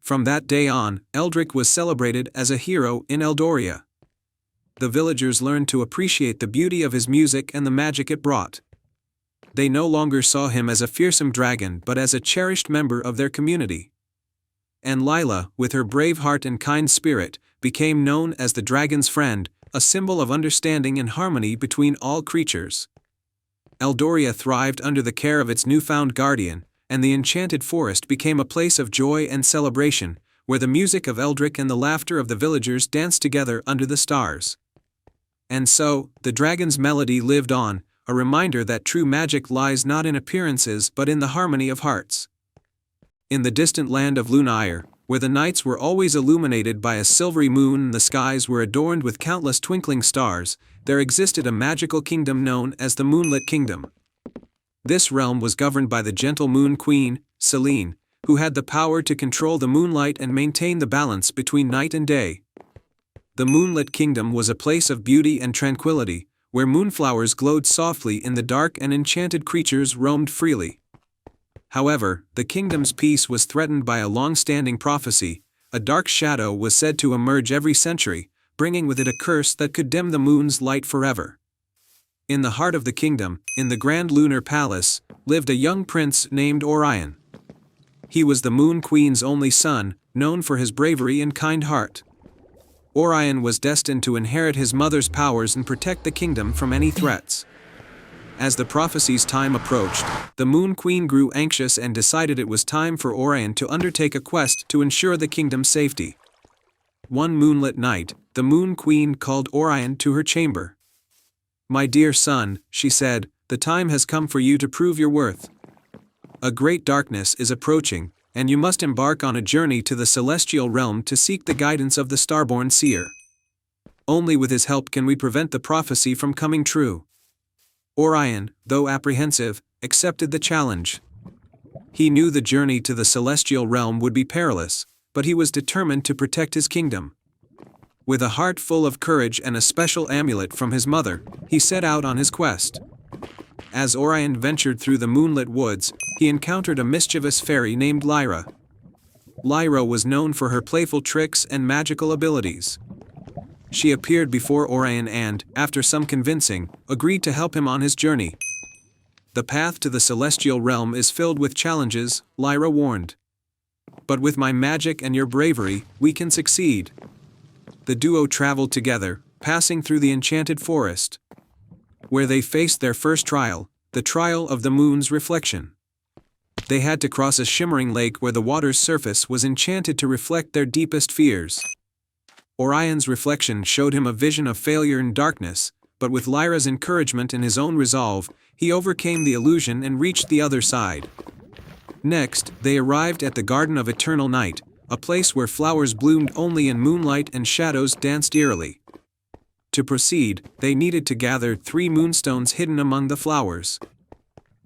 From that day on, Eldrick was celebrated as a hero in Eldoria. The villagers learned to appreciate the beauty of his music and the magic it brought. They no longer saw him as a fearsome dragon but as a cherished member of their community. And Lila, with her brave heart and kind spirit, became known as the dragon's friend, a symbol of understanding and harmony between all creatures. Eldoria thrived under the care of its newfound guardian, and the enchanted forest became a place of joy and celebration, where the music of Eldrick and the laughter of the villagers danced together under the stars. And so, the dragon's melody lived on, a reminder that true magic lies not in appearances but in the harmony of hearts. In the distant land of Lunaire, where the nights were always illuminated by a silvery moon and the skies were adorned with countless twinkling stars, there existed a magical kingdom known as the Moonlit Kingdom. This realm was governed by the gentle Moon Queen, Selene, who had the power to control the moonlight and maintain the balance between night and day. The Moonlit Kingdom was a place of beauty and tranquility, where moonflowers glowed softly in the dark and enchanted creatures roamed freely. However, the kingdom's peace was threatened by a long-standing prophecy. A dark shadow was said to emerge every century, bringing with it a curse that could dim the moon's light forever. In the heart of the kingdom, in the Grand Lunar Palace, lived a young prince named Orion. He was the Moon Queen's only son, known for his bravery and kind heart. Orion was destined to inherit his mother's powers and protect the kingdom from any threats. As the prophecy's time approached, the Moon Queen grew anxious and decided it was time for Orion to undertake a quest to ensure the kingdom's safety. One moonlit night, the Moon Queen called Orion to her chamber. "My dear son," she said, "the time has come for you to prove your worth. A great darkness is approaching, and you must embark on a journey to the celestial realm to seek the guidance of the Starborn Seer. Only with his help can we prevent the prophecy from coming true." Orion, though apprehensive, accepted the challenge. He knew the journey to the celestial realm would be perilous, but he was determined to protect his kingdom. With a heart full of courage and a special amulet from his mother, he set out on his quest. As Orion ventured through the moonlit woods, he encountered a mischievous fairy named Lyra. Lyra was known for her playful tricks and magical abilities. She appeared before Orion and, after some convincing, agreed to help him on his journey. "The path to the celestial realm is filled with challenges," Lyra warned. "But with my magic and your bravery, we can succeed." The duo traveled together, passing through the enchanted forest, where they faced their first trial, the trial of the moon's reflection. They had to cross a shimmering lake where the water's surface was enchanted to reflect their deepest fears. Orion's reflection showed him a vision of failure and darkness, but with Lyra's encouragement and his own resolve, he overcame the illusion and reached the other side. Next, they arrived at the Garden of Eternal Night, a place where flowers bloomed only in moonlight and shadows danced eerily. To proceed, they needed to gather 3 moonstones hidden among the flowers.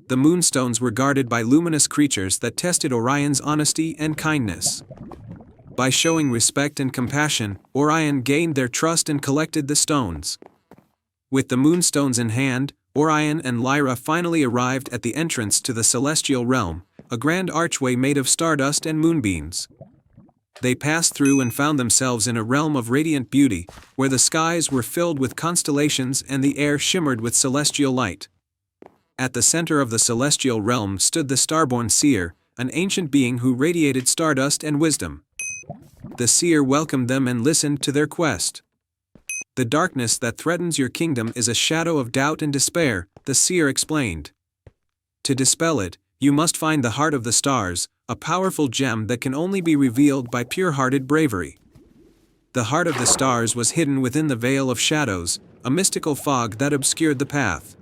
The moonstones were guarded by luminous creatures that tested Orion's honesty and kindness. By showing respect and compassion, Orion gained their trust and collected the stones. With the moonstones in hand, Orion and Lyra finally arrived at the entrance to the celestial realm, a grand archway made of stardust and moonbeams. They passed through and found themselves in a realm of radiant beauty, where the skies were filled with constellations and the air shimmered with celestial light. At the center of the celestial realm stood the Starborn Seer, an ancient being who radiated stardust and wisdom. The seer welcomed them and listened to their quest. "The darkness that threatens your kingdom is a shadow of doubt and despair," the seer explained. "To dispel it, you must find the heart of the stars, a powerful gem that can only be revealed by pure-hearted bravery." The heart of the stars was hidden within the veil of shadows, a mystical fog that obscured the path.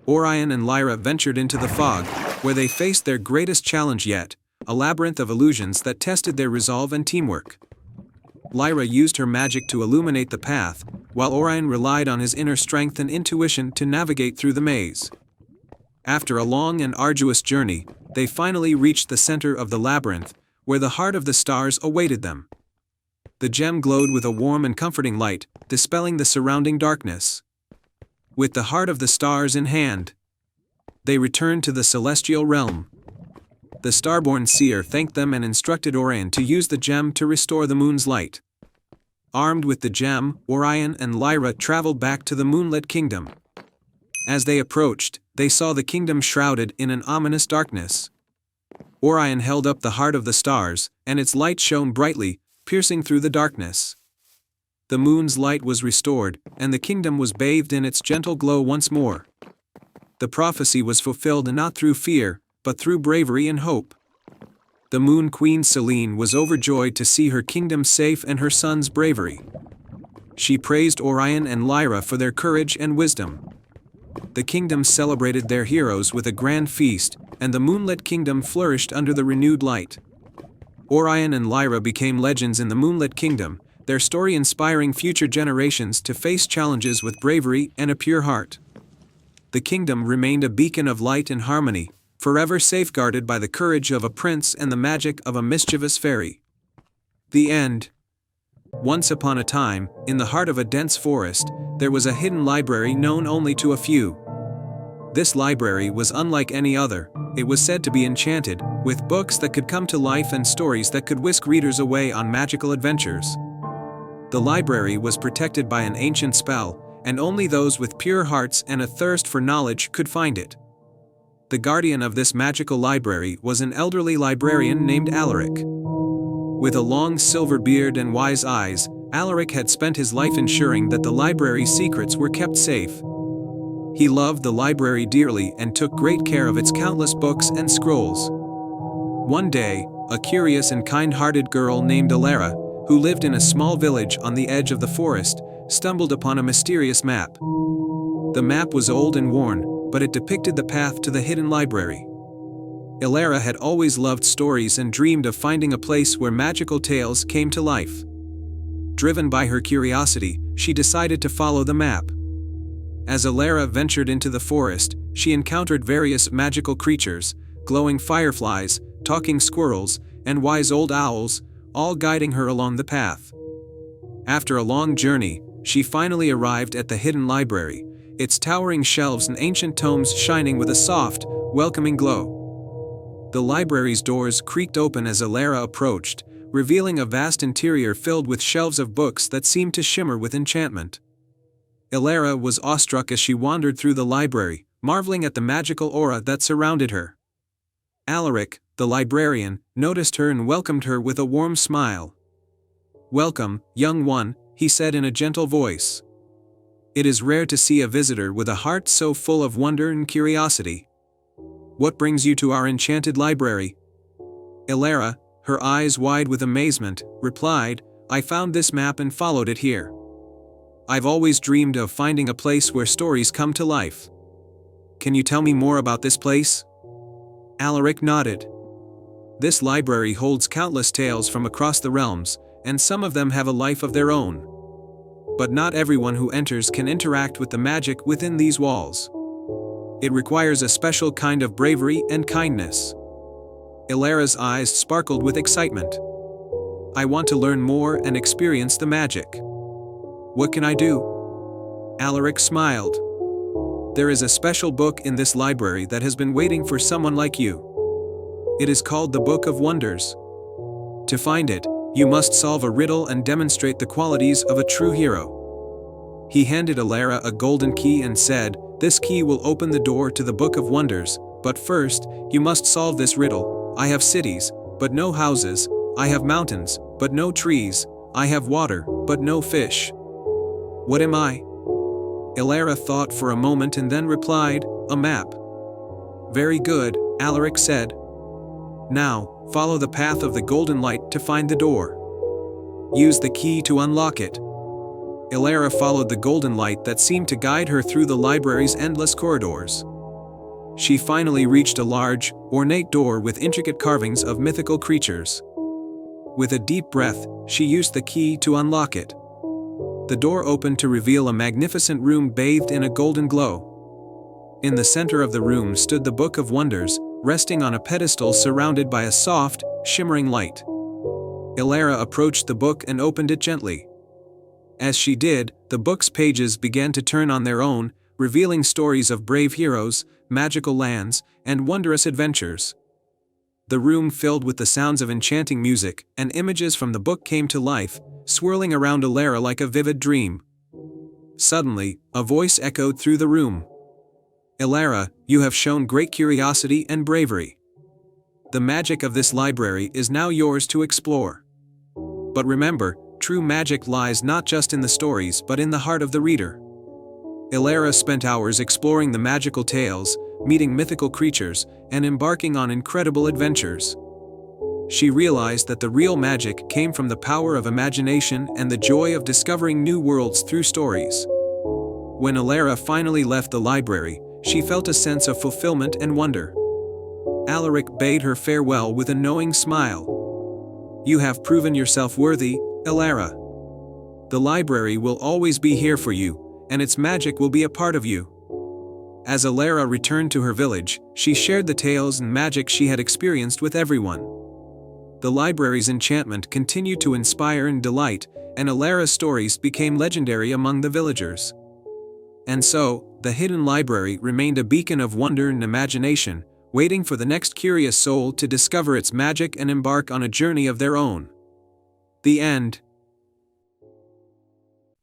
Orion and Lyra ventured into the fog, where they faced their greatest challenge yet, a labyrinth of illusions that tested their resolve and teamwork. Lyra used her magic to illuminate the path, while Orion relied on his inner strength and intuition to navigate through the maze. After a long and arduous journey, they finally reached the center of the labyrinth, where the heart of the stars awaited them. The gem glowed with a warm and comforting light, dispelling the surrounding darkness. With the heart of the stars in hand, they returned to the celestial realm. The Starborn Seer thanked them and instructed Orion to use the gem to restore the moon's light. Armed with the gem, Orion and Lyra traveled back to the moonlit kingdom. As they approached, they saw the kingdom shrouded in an ominous darkness. Orion held up the heart of the stars, and its light shone brightly, piercing through the darkness. The moon's light was restored, and the kingdom was bathed in its gentle glow once more. The prophecy was fulfilled not through fear, but through bravery and hope. The Moon Queen Selene was overjoyed to see her kingdom safe and her son's bravery. She praised Orion and Lyra for their courage and wisdom. The kingdom celebrated their heroes with a grand feast, and the moonlit kingdom flourished under the renewed light. Orion and Lyra became legends in the moonlit kingdom, their story inspiring future generations to face challenges with bravery and a pure heart. The kingdom remained a beacon of light and harmony, forever safeguarded by the courage of a prince and the magic of a mischievous fairy. The end. Once upon a time, in the heart of a dense forest, there was a hidden library known only to a few. This library was unlike any other. It was said to be enchanted, with books that could come to life and stories that could whisk readers away on magical adventures. The library was protected by an ancient spell, and only those with pure hearts and a thirst for knowledge could find it. The guardian of this magical library was an elderly librarian named Alaric. With a long silver beard and wise eyes, Alaric had spent his life ensuring that the library's secrets were kept safe. He loved the library dearly and took great care of its countless books and scrolls. One day, a curious and kind-hearted girl named Alara, who lived in a small village on the edge of the forest, stumbled upon a mysterious map. The map was old and worn, but it depicted the path to the hidden library. Alara had always loved stories and dreamed of finding a place where magical tales came to life. Driven by her curiosity, she decided to follow the map. As Alara ventured into the forest, she encountered various magical creatures, glowing fireflies, talking squirrels, and wise old owls, all guiding her along the path. After a long journey, she finally arrived at the hidden library, its towering shelves and ancient tomes shining with a soft, welcoming glow. The library's doors creaked open as Alara approached, revealing a vast interior filled with shelves of books that seemed to shimmer with enchantment. Alara was awestruck as she wandered through the library, marveling at the magical aura that surrounded her. Alaric, the librarian, noticed her and welcomed her with a warm smile. "Welcome, young one," he said in a gentle voice. "It is rare to see a visitor with a heart so full of wonder and curiosity. What brings you to our enchanted library?" Alara, her eyes wide with amazement, replied, "I found this map and followed it here. I've always dreamed of finding a place where stories come to life. Can you tell me more about this place?" Alaric nodded. "This library holds countless tales from across the realms, and some of them have a life of their own. But not everyone who enters can interact with the magic within these walls. It requires a special kind of bravery and kindness." Alara's eyes sparkled with excitement. I want to learn more and experience the magic. What can I do? Alaric smiled. There is a special book in this library that has been waiting for someone like you. It is called the Book of Wonders. To find it, you must solve a riddle and demonstrate the qualities of a true hero. He handed Alara a golden key and said, "This key will open the door to the Book of Wonders, but first, you must solve this riddle. I have cities, but no houses. I have mountains, but no trees. I have water, but no fish. What am I?" Alara thought for a moment and then replied, "A map." "Very good," Alaric said. "Now, follow the path of the golden light to find the door. Use the key to unlock it." Alara followed the golden light that seemed to guide her through the library's endless corridors. She finally reached a large, ornate door with intricate carvings of mythical creatures. With a deep breath, she used the key to unlock it. The door opened to reveal a magnificent room bathed in a golden glow. In the center of the room stood the Book of Wonders, resting on a pedestal surrounded by a soft, shimmering light. Alara approached the book and opened it gently. As she did, the book's pages began to turn on their own, revealing stories of brave heroes, magical lands, and wondrous adventures. The room filled with the sounds of enchanting music, and images from the book came to life, swirling around Alara like a vivid dream. Suddenly, a voice echoed through the room. "Alara, you have shown great curiosity and bravery. The magic of this library is now yours to explore. But remember, true magic lies not just in the stories but in the heart of the reader." Alara spent hours exploring the magical tales, meeting mythical creatures, and embarking on incredible adventures. She realized that the real magic came from the power of imagination and the joy of discovering new worlds through stories. When Alara finally left the library, she felt a sense of fulfillment and wonder. Alaric bade her farewell with a knowing smile. "You have proven yourself worthy, Alara. The library will always be here for you, and its magic will be a part of you." As Alara returned to her village, she shared the tales and magic she had experienced with everyone. The library's enchantment continued to inspire and delight, and Alara's stories became legendary among the villagers. And so, the hidden library remained a beacon of wonder and imagination, waiting for the next curious soul to discover its magic and embark on a journey of their own. The end.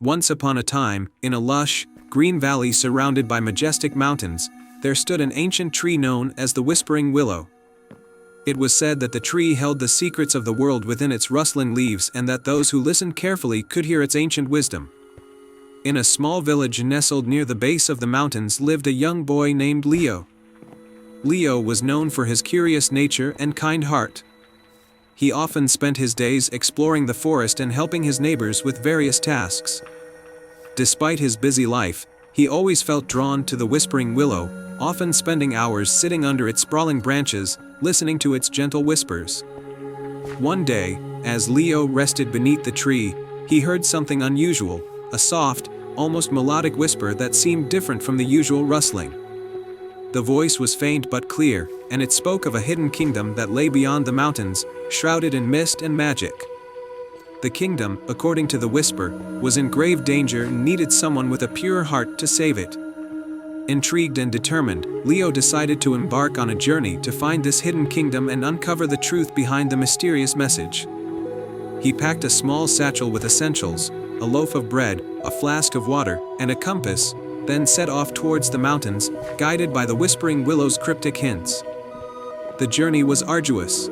Once upon a time, in a lush, green valley surrounded by majestic mountains, there stood an ancient tree known as the Whispering Willow. It was said that the tree held the secrets of the world within its rustling leaves and that those who listened carefully could hear its ancient wisdom. In a small village nestled near the base of the mountains lived a young boy named Leo. Leo was known for his curious nature and kind heart. He often spent his days exploring the forest and helping his neighbors with various tasks. Despite his busy life, he always felt drawn to the Whispering Willow, often spending hours sitting under its sprawling branches, listening to its gentle whispers. One day, as Leo rested beneath the tree, he heard something unusual, a soft, almost melodic whisper that seemed different from the usual rustling. The voice was faint but clear, and it spoke of a hidden kingdom that lay beyond the mountains, shrouded in mist and magic. The kingdom, according to the whisper, was in grave danger and needed someone with a pure heart to save it. Intrigued and determined, Leo decided to embark on a journey to find this hidden kingdom and uncover the truth behind the mysterious message. He packed a small satchel with essentials, a loaf of bread, a flask of water, and a compass, then set off towards the mountains, guided by the Whispering Willow's cryptic hints. The journey was arduous.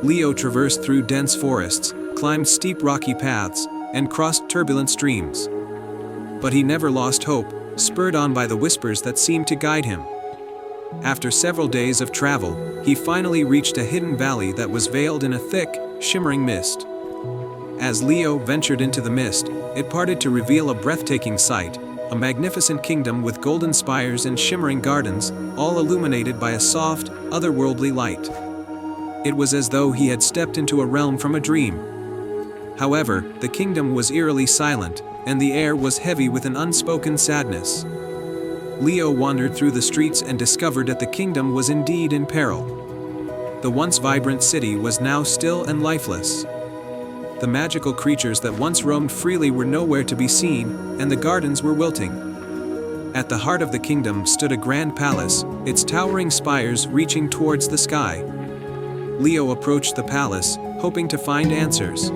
Leo traversed through dense forests, climbed steep rocky paths, and crossed turbulent streams. But he never lost hope, spurred on by the whispers that seemed to guide him. After several days of travel, he finally reached a hidden valley that was veiled in a thick, shimmering mist. As Leo ventured into the mist, it parted to reveal a breathtaking sight, a magnificent kingdom with golden spires and shimmering gardens, all illuminated by a soft, otherworldly light. It was as though he had stepped into a realm from a dream. However, the kingdom was eerily silent, and the air was heavy with an unspoken sadness. Leo wandered through the streets and discovered that the kingdom was indeed in peril. The once vibrant city was now still and lifeless. the magical creatures that once roamed freely were nowhere to be seen, and the gardens were wilting. At the heart of the kingdom stood a grand palace, its towering spires reaching towards the sky. Leo approached the palace, hoping to find answers.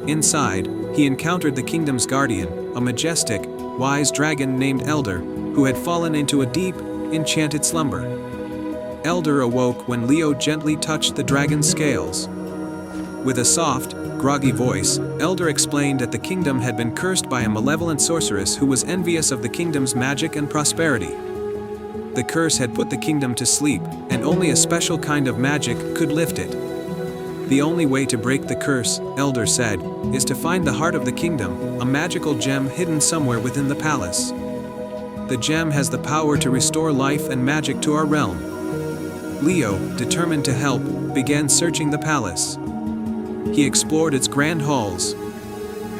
Inside, he encountered the kingdom's guardian, a majestic, wise dragon named Elder, who had fallen into a deep, enchanted slumber. Elder awoke when Leo gently touched the dragon's scales. With a soft, groggy voice, Elder explained that the kingdom had been cursed by a malevolent sorceress who was envious of the kingdom's magic and prosperity. The curse had put the kingdom to sleep, and only a special kind of magic could lift it. The only way to break the curse, Elder said, is to find the heart of the kingdom, a magical gem hidden somewhere within the palace. The gem has the power to restore life and magic to our realm. Leo, determined to help, began searching the palace. He explored its grand halls,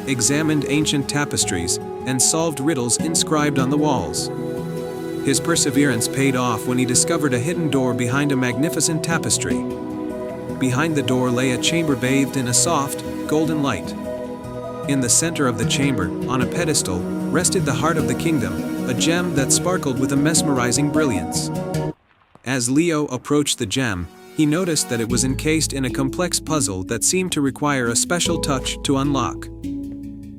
examined ancient tapestries, and solved riddles inscribed on the walls. His perseverance paid off when he discovered a hidden door behind a magnificent tapestry. Behind the door lay a chamber bathed in a soft, golden light. In the center of the chamber, on a pedestal, rested the heart of the kingdom, a gem that sparkled with a mesmerizing brilliance. As Leo approached the gem, he noticed that it was encased in a complex puzzle that seemed to require a special touch to unlock.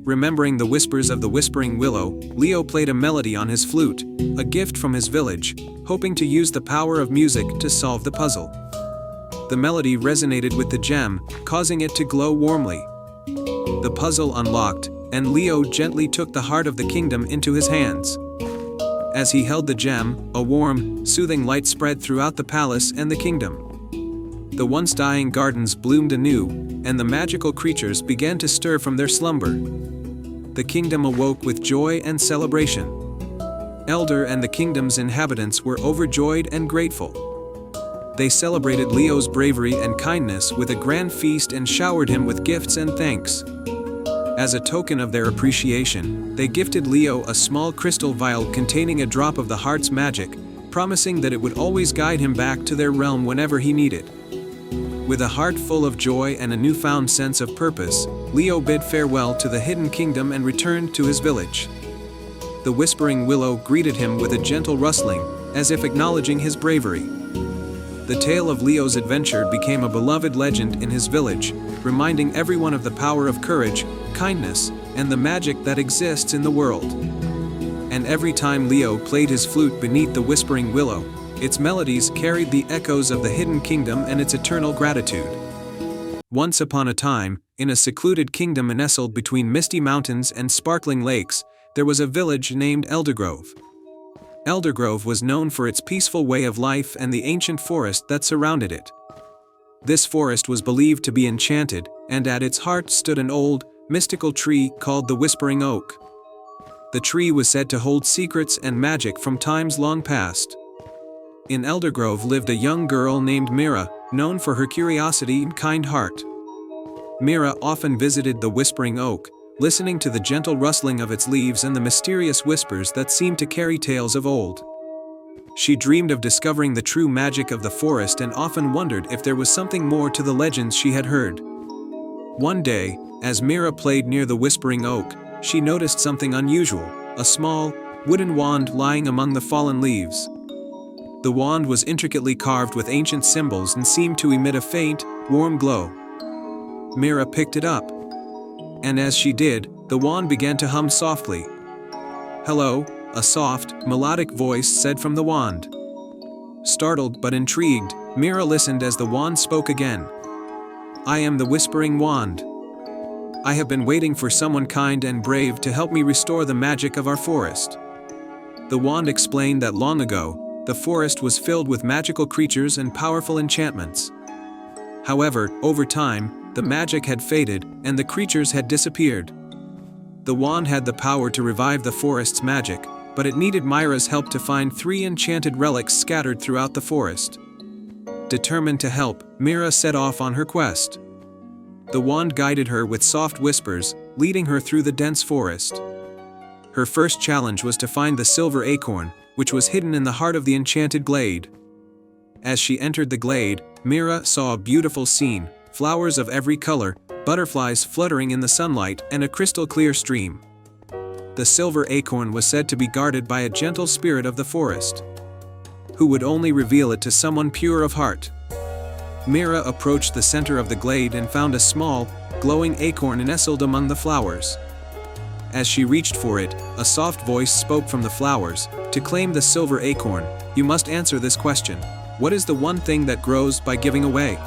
Remembering the whispers of the Whispering Willow, Leo played a melody on his flute, a gift from his village, hoping to use the power of music to solve the puzzle. The melody resonated with the gem, causing it to glow warmly. The puzzle unlocked, and Leo gently took the heart of the kingdom into his hands. As he held the gem, a warm, soothing light spread throughout the palace and the kingdom. The once dying gardens bloomed anew, and the magical creatures began to stir from their slumber. The kingdom awoke with joy and celebration. Elder and the kingdom's inhabitants were overjoyed and grateful. They celebrated Leo's bravery and kindness with a grand feast and showered him with gifts and thanks. As a token of their appreciation, they gifted Leo a small crystal vial containing a drop of the heart's magic, promising that it would always guide him back to their realm whenever he needed. With a heart full of joy and a newfound sense of purpose, Leo bid farewell to the hidden kingdom and returned to his village. The Whispering Willow greeted him with a gentle rustling, as if acknowledging his bravery. The tale of Leo's adventure became a beloved legend in his village, reminding everyone of the power of courage, kindness, and the magic that exists in the world. And every time Leo played his flute beneath the Whispering Willow, its melodies carried the echoes of the hidden kingdom and its eternal gratitude. Once upon a time, in a secluded kingdom nestled between misty mountains and sparkling lakes, there was a village named Eldergrove. Eldergrove was known for its peaceful way of life and the ancient forest that surrounded it. This forest was believed to be enchanted, and at its heart stood an old, mystical tree called the Whispering Oak. The tree was said to hold secrets and magic from times long past. In Eldergrove lived a young girl named Mira, known for her curiosity and kind heart. Mira often visited the Whispering Oak, listening to the gentle rustling of its leaves and the mysterious whispers that seemed to carry tales of old. She dreamed of discovering the true magic of the forest and often wondered if there was something more to the legends she had heard. One day, as Mira played near the Whispering Oak, she noticed something unusual, a small, wooden wand lying among the fallen leaves. The wand was intricately carved with ancient symbols and seemed to emit a faint, warm glow. Mira picked it up. And as she did, the wand began to hum softly. "Hello," a soft, melodic voice said from the wand. Startled but intrigued, Mira listened as the wand spoke again. "I am the Whispering Wand. I have been waiting for someone kind and brave to help me restore the magic of our forest." The wand explained that long ago, the forest was filled with magical creatures and powerful enchantments. However, over time, the magic had faded, and the creatures had disappeared. The wand had the power to revive the forest's magic, but it needed Mira's help to find 3 enchanted relics scattered throughout the forest. Determined to help, Mira set off on her quest. The wand guided her with soft whispers, leading her through the dense forest. Her first challenge was to find the silver acorn, which was hidden in the heart of the enchanted glade. As she entered the glade, Mira saw a beautiful scene. Flowers of every color, butterflies fluttering in the sunlight, and a crystal-clear stream. The silver acorn was said to be guarded by a gentle spirit of the forest, who would only reveal it to someone pure of heart. Mira approached the center of the glade and found a small, glowing acorn nestled among the flowers. As she reached for it, a soft voice spoke from the flowers. To claim the silver acorn, you must answer this question. What is the one thing that grows by giving away?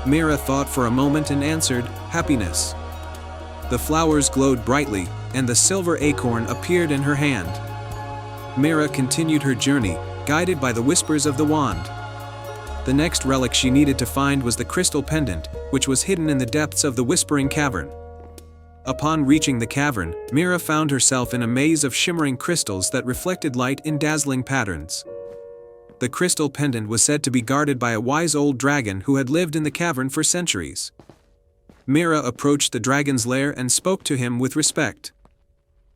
Mira thought for a moment and answered, happiness. The flowers glowed brightly, and the silver acorn appeared in her hand. Mira continued her journey, guided by the whispers of the wand. The next relic she needed to find was the crystal pendant, which was hidden in the depths of the Whispering Cavern. Upon reaching the cavern, Mira found herself in a maze of shimmering crystals that reflected light in dazzling patterns. The crystal pendant was said to be guarded by a wise old dragon who had lived in the cavern for centuries. Mira approached the dragon's lair and spoke to him with respect.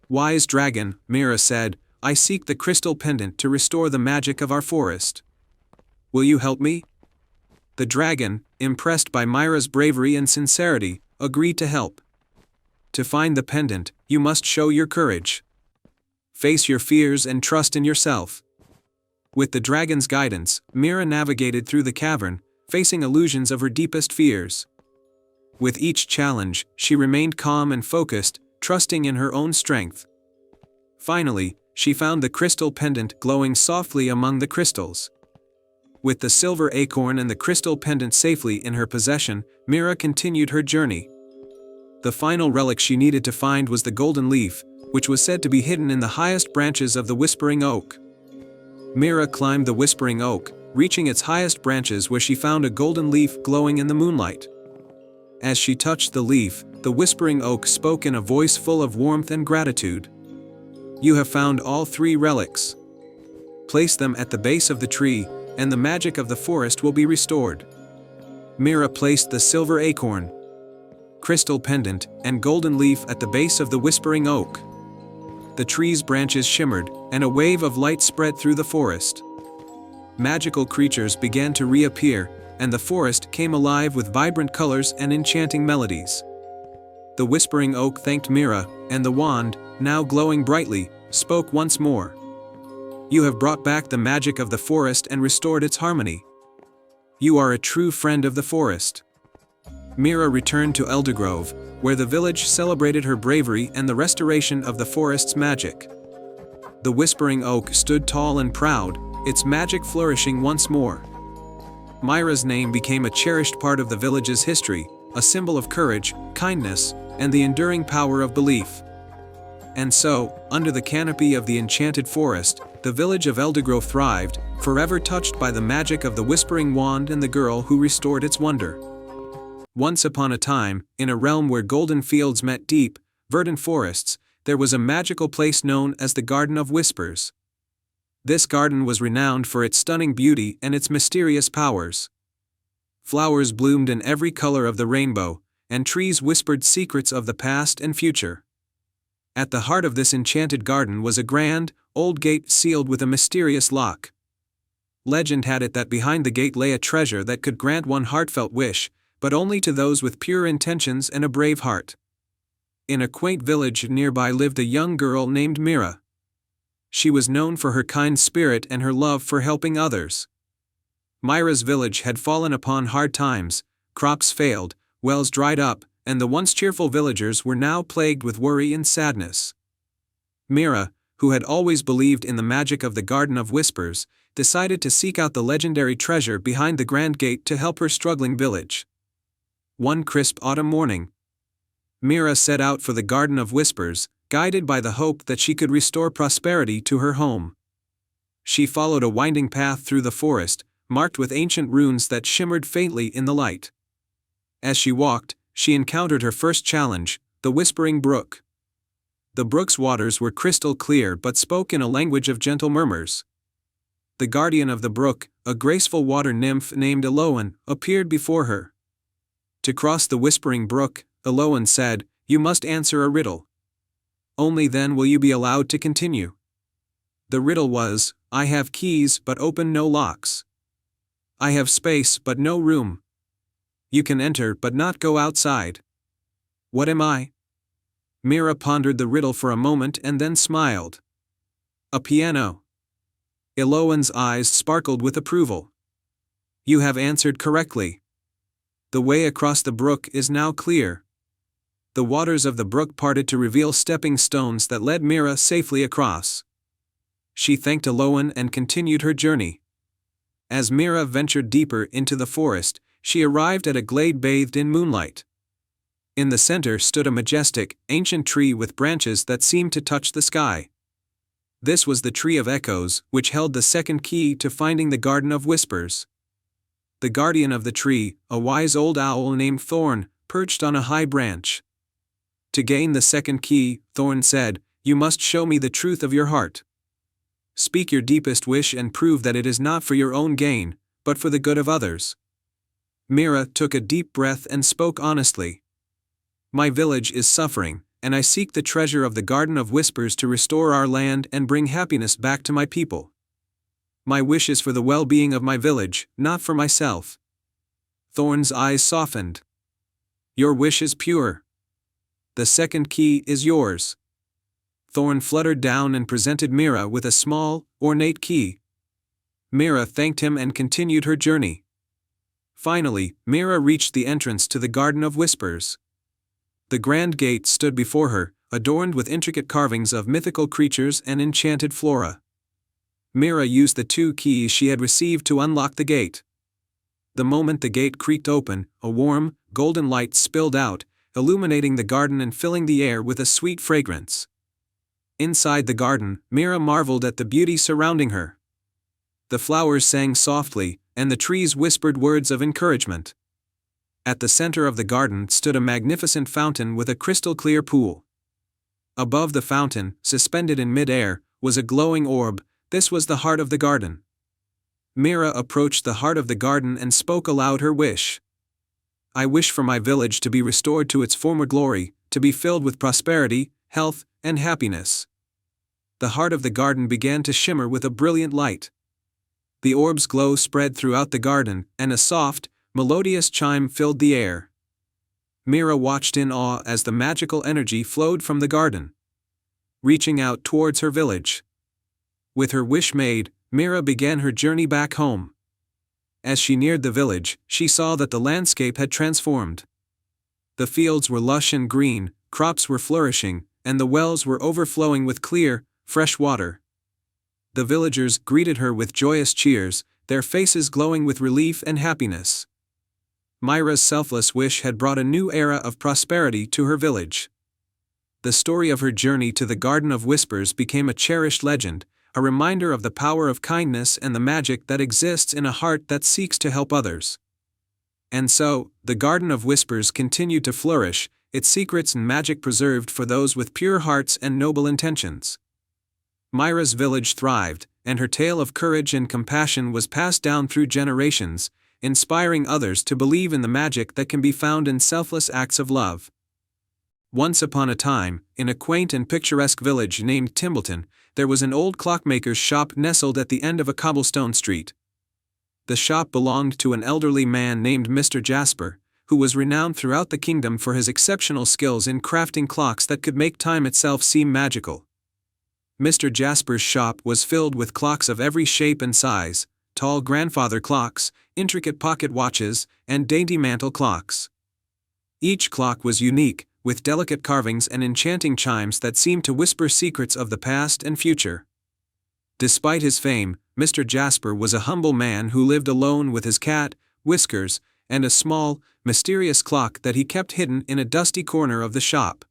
"Wise dragon," Mira said, "I seek the crystal pendant to restore the magic of our forest. Will you help me?" The dragon, impressed by Mira's bravery and sincerity, agreed to help. To find the pendant, you must show your courage. Face your fears and trust in yourself. With the dragon's guidance, Mira navigated through the cavern, facing illusions of her deepest fears. With each challenge, she remained calm and focused, trusting in her own strength. Finally, she found the crystal pendant glowing softly among the crystals. With the silver acorn and the crystal pendant safely in her possession, Mira continued her journey. The final relic she needed to find was the golden leaf, which was said to be hidden in the highest branches of the Whispering Oak. Mira climbed the Whispering Oak, reaching its highest branches where she found a golden leaf glowing in the moonlight. As she touched the leaf, the Whispering Oak spoke in a voice full of warmth and gratitude. "You have found all 3 relics. Place them at the base of the tree, and the magic of the forest will be restored." Mira placed the silver acorn, crystal pendant, and golden leaf at the base of the Whispering Oak. The tree's branches shimmered, and a wave of light spread through the forest. Magical creatures began to reappear, and the forest came alive with vibrant colors and enchanting melodies. The Whispering Oak thanked Mira, and the wand, now glowing brightly, spoke once more. "You have brought back the magic of the forest and restored its harmony. You are a true friend of the forest." Mira returned to Eldergrove, where the village celebrated her bravery and the restoration of the forest's magic. The Whispering Oak stood tall and proud, its magic flourishing once more. Mira's name became a cherished part of the village's history, a symbol of courage, kindness, and the enduring power of belief. And so, under the canopy of the enchanted forest, the village of Eldergrove thrived, forever touched by the magic of the Whispering Wand and the girl who restored its wonder. Once upon a time, in a realm where golden fields met deep, verdant forests, there was a magical place known as the Garden of Whispers. This garden was renowned for its stunning beauty and its mysterious powers. Flowers bloomed in every color of the rainbow, and trees whispered secrets of the past and future. At the heart of this enchanted garden was a grand, old gate sealed with a mysterious lock. Legend had it that behind the gate lay a treasure that could grant one heartfelt wish, but only to those with pure intentions and a brave heart. In a quaint village nearby lived a young girl named Mira. She was known for her kind spirit and her love for helping others. Mira's village had fallen upon hard times, crops failed, wells dried up, and the once cheerful villagers were now plagued with worry and sadness. Mira, who had always believed in the magic of the Garden of Whispers, decided to seek out the legendary treasure behind the grand gate to help her struggling village. One crisp autumn morning, Mira set out for the Garden of Whispers, guided by the hope that she could restore prosperity to her home. She followed a winding path through the forest, marked with ancient runes that shimmered faintly in the light. As she walked, she encountered her first challenge, the Whispering Brook. The brook's waters were crystal clear but spoke in a language of gentle murmurs. The guardian of the brook, a graceful water nymph named Eloan, appeared before her. To cross the Whispering Brook, Eloan said, "You must answer a riddle. Only then will you be allowed to continue." The riddle was, "I have keys but open no locks. I have space but no room. You can enter but not go outside." What am I? Mira pondered the riddle for a moment and then smiled. A piano. Eloan's eyes sparkled with approval. You have answered correctly. The way across the brook is now clear. The waters of the brook parted to reveal stepping stones that led Mira safely across. She thanked Eloan and continued her journey. As Mira ventured deeper into the forest, she arrived at a glade bathed in moonlight. In the center stood a majestic, ancient tree with branches that seemed to touch the sky. This was the Tree of Echoes, which held the second key to finding the Garden of Whispers. The guardian of the tree, a wise old owl named Thorn, perched on a high branch. To gain the second key, Thorn said, you must show me the truth of your heart. Speak your deepest wish and prove that it is not for your own gain, but for the good of others. Mira took a deep breath and spoke honestly. My village is suffering, and I seek the treasure of the Garden of Whispers to restore our land and bring happiness back to my people. My wish is for the well-being of my village, not for myself. Thorn's eyes softened. Your wish is pure. The second key is yours. Thorn fluttered down and presented Mira with a small, ornate key. Mira thanked him and continued her journey. Finally, Mira reached the entrance to the Garden of Whispers. The grand gate stood before her, adorned with intricate carvings of mythical creatures and enchanted flora. Mira used the 2 keys she had received to unlock the gate. The moment the gate creaked open, a warm, golden light spilled out, illuminating the garden and filling the air with a sweet fragrance. Inside the garden, Mira marveled at the beauty surrounding her. The flowers sang softly, and the trees whispered words of encouragement. At the center of the garden stood a magnificent fountain with a crystal-clear pool. Above the fountain, suspended in mid-air, was a glowing orb. This was the heart of the garden. Mira approached the heart of the garden and spoke aloud her wish. I wish for my village to be restored to its former glory, to be filled with prosperity, health, and happiness. The heart of the garden began to shimmer with a brilliant light. The orb's glow spread throughout the garden, and a soft, melodious chime filled the air. Mira watched in awe as the magical energy flowed from the garden, reaching out towards her village. With her wish made, Mira began her journey back home. As she neared the village, she saw that the landscape had transformed. The fields were lush and green, crops were flourishing, and the wells were overflowing with clear, fresh water. The villagers greeted her with joyous cheers, their faces glowing with relief and happiness. Mira's selfless wish had brought a new era of prosperity to her village. The story of her journey to the Garden of Whispers became a cherished legend, a reminder of the power of kindness and the magic that exists in a heart that seeks to help others. And so, the Garden of Whispers continued to flourish, its secrets and magic preserved for those with pure hearts and noble intentions. Mira's village thrived, and her tale of courage and compassion was passed down through generations, inspiring others to believe in the magic that can be found in selfless acts of love. Once upon a time, in a quaint and picturesque village named Timbleton, there was an old clockmaker's shop nestled at the end of a cobblestone street. The shop belonged to an elderly man named Mr. Jasper, who was renowned throughout the kingdom for his exceptional skills in crafting clocks that could make time itself seem magical. Mr. Jasper's shop was filled with clocks of every shape and size, tall grandfather clocks, intricate pocket watches, and dainty mantel clocks. Each clock was unique, with delicate carvings and enchanting chimes that seemed to whisper secrets of the past and future. Despite his fame, Mr. Jasper was a humble man who lived alone with his cat, Whiskers, and a small, mysterious clock that he kept hidden in a dusty corner of the shop.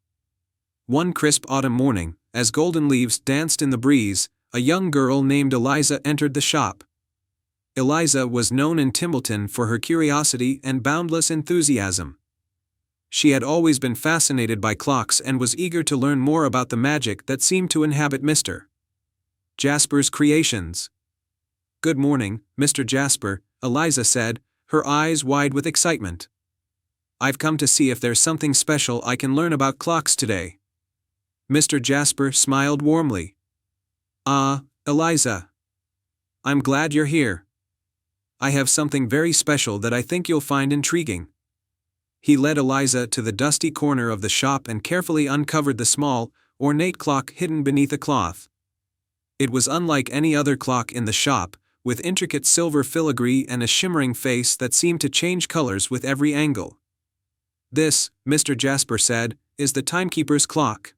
One crisp autumn morning, as golden leaves danced in the breeze, a young girl named Eliza entered the shop. Eliza was known in Timbleton for her curiosity and boundless enthusiasm. She had always been fascinated by clocks and was eager to learn more about the magic that seemed to inhabit Mr. Jasper's creations. Good morning, Mr. Jasper, Eliza said, her eyes wide with excitement. I've come to see if there's something special I can learn about clocks today. Mr. Jasper smiled warmly. Ah, Eliza. I'm glad you're here. I have something very special that I think you'll find intriguing. He led Eliza to the dusty corner of the shop and carefully uncovered the small, ornate clock hidden beneath a cloth. It was unlike any other clock in the shop, with intricate silver filigree and a shimmering face that seemed to change colors with every angle. "This," Mr. Jasper said, "is the timekeeper's clock.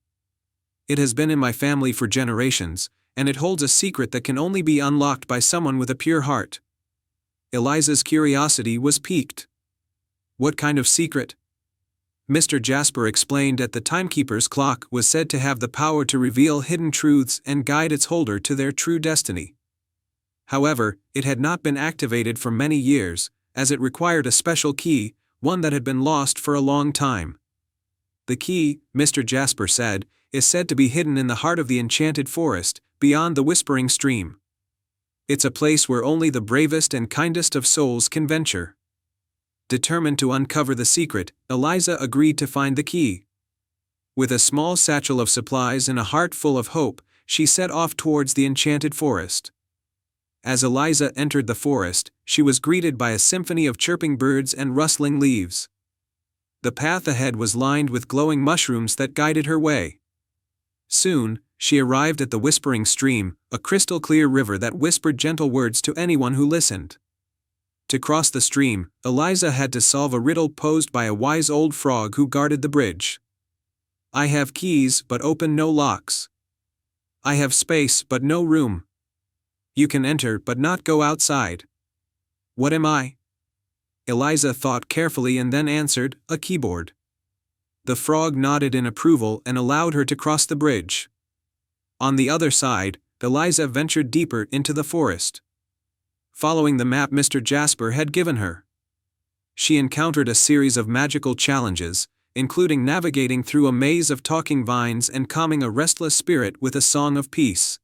It has been in my family for generations, and it holds a secret that can only be unlocked by someone with a pure heart." Eliza's curiosity was piqued. "What kind of secret?" Mr. Jasper explained that the timekeeper's clock was said to have the power to reveal hidden truths and guide its holder to their true destiny. However, it had not been activated for many years, as it required a special key, one that had been lost for a long time. "The key," Mr. Jasper said, "is said to be hidden in the heart of the enchanted forest, beyond the Whispering Stream. It's a place where only the bravest and kindest of souls can venture." Determined to uncover the secret, Eliza agreed to find the key. With a small satchel of supplies and a heart full of hope, she set off towards the enchanted forest. As Eliza entered the forest, she was greeted by a symphony of chirping birds and rustling leaves. The path ahead was lined with glowing mushrooms that guided her way. Soon, she arrived at the Whispering Stream, a crystal-clear river that whispered gentle words to anyone who listened. To cross the stream, Eliza had to solve a riddle posed by a wise old frog who guarded the bridge. "I have keys but open no locks. I have space but no room. You can enter but not go outside. What am I?" Eliza thought carefully and then answered, "A keyboard." The frog nodded in approval and allowed her to cross the bridge. On the other side, Eliza ventured deeper into the forest. Following the map Mr. Jasper had given her, she encountered a series of magical challenges, including navigating through a maze of talking vines and calming a restless spirit with a song of peace.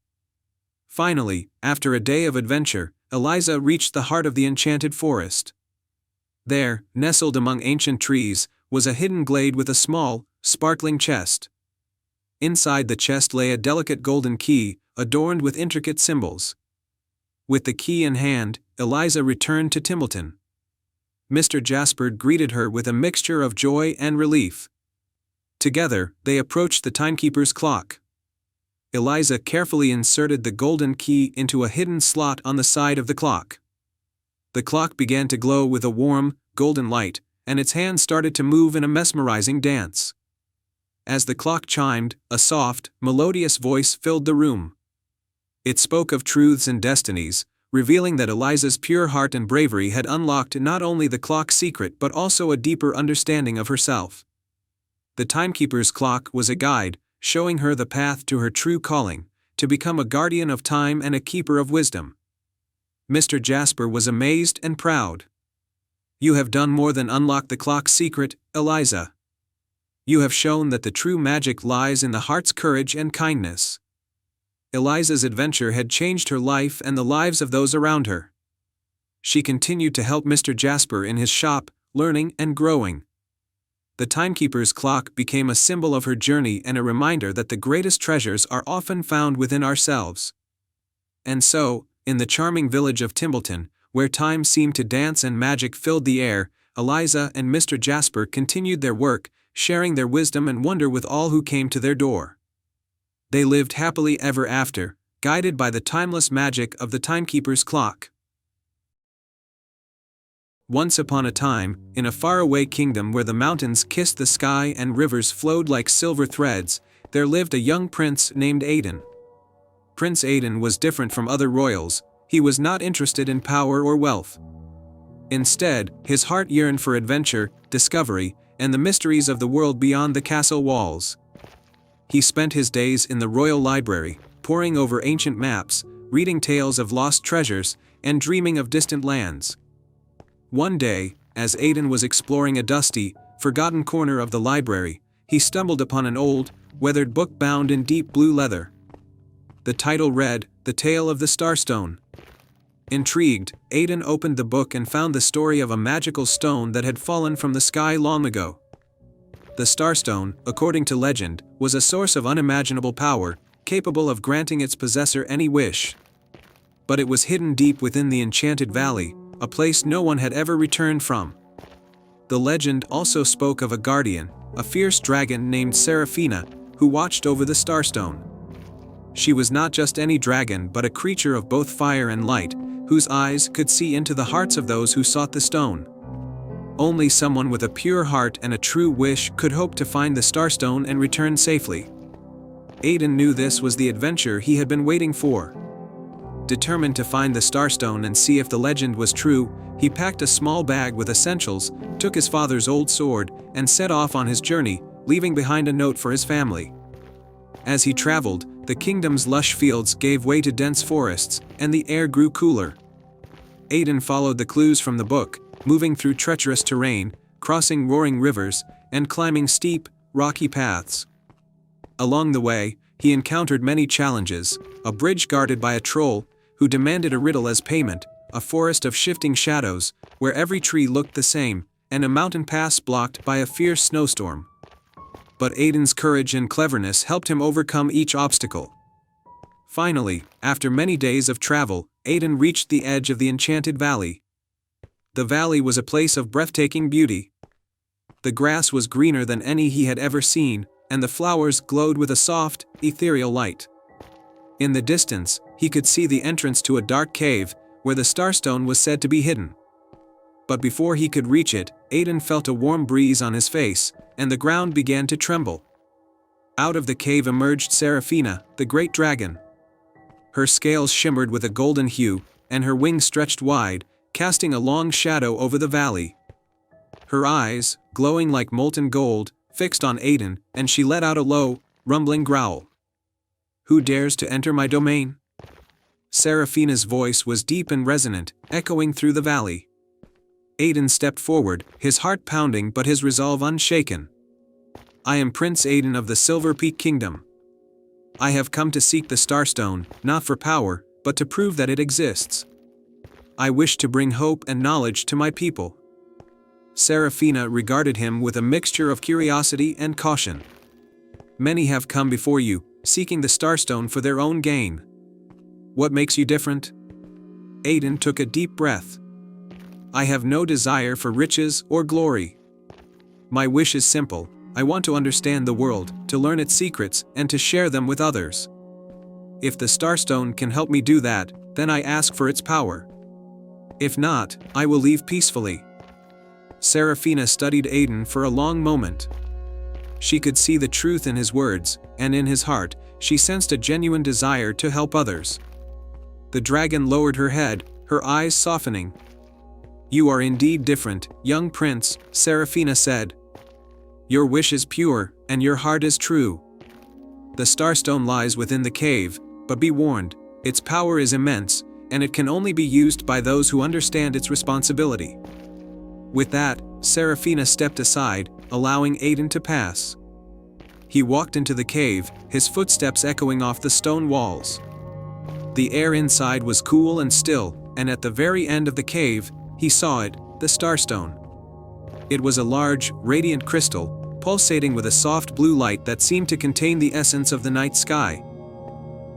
Finally, after a day of adventure, Eliza reached the heart of the enchanted forest. There, nestled among ancient trees, was a hidden glade with a small, sparkling chest. Inside the chest lay a delicate golden key, adorned with intricate symbols. With the key in hand, Eliza returned to Timbleton. Mr. Jasper greeted her with a mixture of joy and relief. Together, they approached the timekeeper's clock. Eliza carefully inserted the golden key into a hidden slot on the side of the clock. The clock began to glow with a warm, golden light, and its hands started to move in a mesmerizing dance. As the clock chimed, a soft, melodious voice filled the room. It spoke of truths and destinies, revealing that Eliza's pure heart and bravery had unlocked not only the clock's secret but also a deeper understanding of herself. The timekeeper's clock was a guide, showing her the path to her true calling, to become a guardian of time and a keeper of wisdom. Mr. Jasper was amazed and proud. "You have done more than unlock the clock's secret, Eliza. You have shown that the true magic lies in the heart's courage and kindness." Eliza's adventure had changed her life and the lives of those around her. She continued to help Mr. Jasper in his shop, learning and growing. The timekeeper's clock became a symbol of her journey and a reminder that the greatest treasures are often found within ourselves. And so, in the charming village of Timbleton, where time seemed to dance and magic filled the air, Eliza and Mr. Jasper continued their work, sharing their wisdom and wonder with all who came to their door. They lived happily ever after, guided by the timeless magic of the timekeeper's clock. Once upon a time, in a faraway kingdom where the mountains kissed the sky and rivers flowed like silver threads, there lived a young prince named Aiden. Prince Aiden was different from other royals. He was not interested in power or wealth. Instead, his heart yearned for adventure, discovery, and the mysteries of the world beyond the castle walls. He spent his days in the royal library, poring over ancient maps, reading tales of lost treasures, and dreaming of distant lands. One day, as Aiden was exploring a dusty, forgotten corner of the library, he stumbled upon an old, weathered book bound in deep blue leather. The title read, "The Tale of the Starstone." Intrigued, Aiden opened the book and found the story of a magical stone that had fallen from the sky long ago. The Starstone, according to legend, was a source of unimaginable power, capable of granting its possessor any wish. But it was hidden deep within the Enchanted Valley, a place no one had ever returned from. The legend also spoke of a guardian, a fierce dragon named Seraphina, who watched over the Starstone. She was not just any dragon but a creature of both fire and light, whose eyes could see into the hearts of those who sought the stone. Only someone with a pure heart and a true wish could hope to find the Starstone and return safely. Aiden knew this was the adventure he had been waiting for. Determined to find the Starstone and see if the legend was true, he packed a small bag with essentials, took his father's old sword, and set off on his journey, leaving behind a note for his family. As he traveled, the kingdom's lush fields gave way to dense forests, and the air grew cooler. Aiden followed the clues from the book, moving through treacherous terrain, crossing roaring rivers, and climbing steep, rocky paths. Along the way, he encountered many challenges: a bridge guarded by a troll, who demanded a riddle as payment, a forest of shifting shadows, where every tree looked the same, and a mountain pass blocked by a fierce snowstorm. But Aiden's courage and cleverness helped him overcome each obstacle. Finally, after many days of travel, Aiden reached the edge of the Enchanted Valley. The valley was a place of breathtaking beauty. The grass was greener than any he had ever seen, and the flowers glowed with a soft, ethereal light. In the distance, he could see the entrance to a dark cave, where the Starstone was said to be hidden. But before he could reach it, Aiden felt a warm breeze on his face, and the ground began to tremble. Out of the cave emerged Seraphina, the great dragon. Her scales shimmered with a golden hue, and her wings stretched wide, casting a long shadow over the valley. Her eyes, glowing like molten gold, fixed on Aiden, and she let out a low, rumbling growl. "Who dares to enter my domain?" Seraphina's voice was deep and resonant, echoing through the valley. Aiden stepped forward, his heart pounding but his resolve unshaken. "I am Prince Aiden of the Silver Peak Kingdom. I have come to seek the Starstone, not for power, but to prove that it exists. I wish to bring hope and knowledge to my people." Seraphina regarded him with a mixture of curiosity and caution. "Many have come before you, seeking the Starstone for their own gain. What makes you different?" Aiden took a deep breath. "I have no desire for riches or glory. My wish is simple: I want to understand the world, to learn its secrets, and to share them with others. If the Starstone can help me do that, then I ask for its power. If not, I will leave peacefully." Seraphina studied Aiden for a long moment. She could see the truth in his words, and in his heart, she sensed a genuine desire to help others. The dragon lowered her head, her eyes softening. "You are indeed different, young prince," Seraphina said. "Your wish is pure, and your heart is true. The Starstone lies within the cave, but be warned, its power is immense, and it can only be used by those who understand its responsibility." With that, Seraphina stepped aside, allowing Aiden to pass. He walked into the cave, his footsteps echoing off the stone walls. The air inside was cool and still, and at the very end of the cave, he saw it, the Starstone. It was a large, radiant crystal, pulsating with a soft blue light that seemed to contain the essence of the night sky.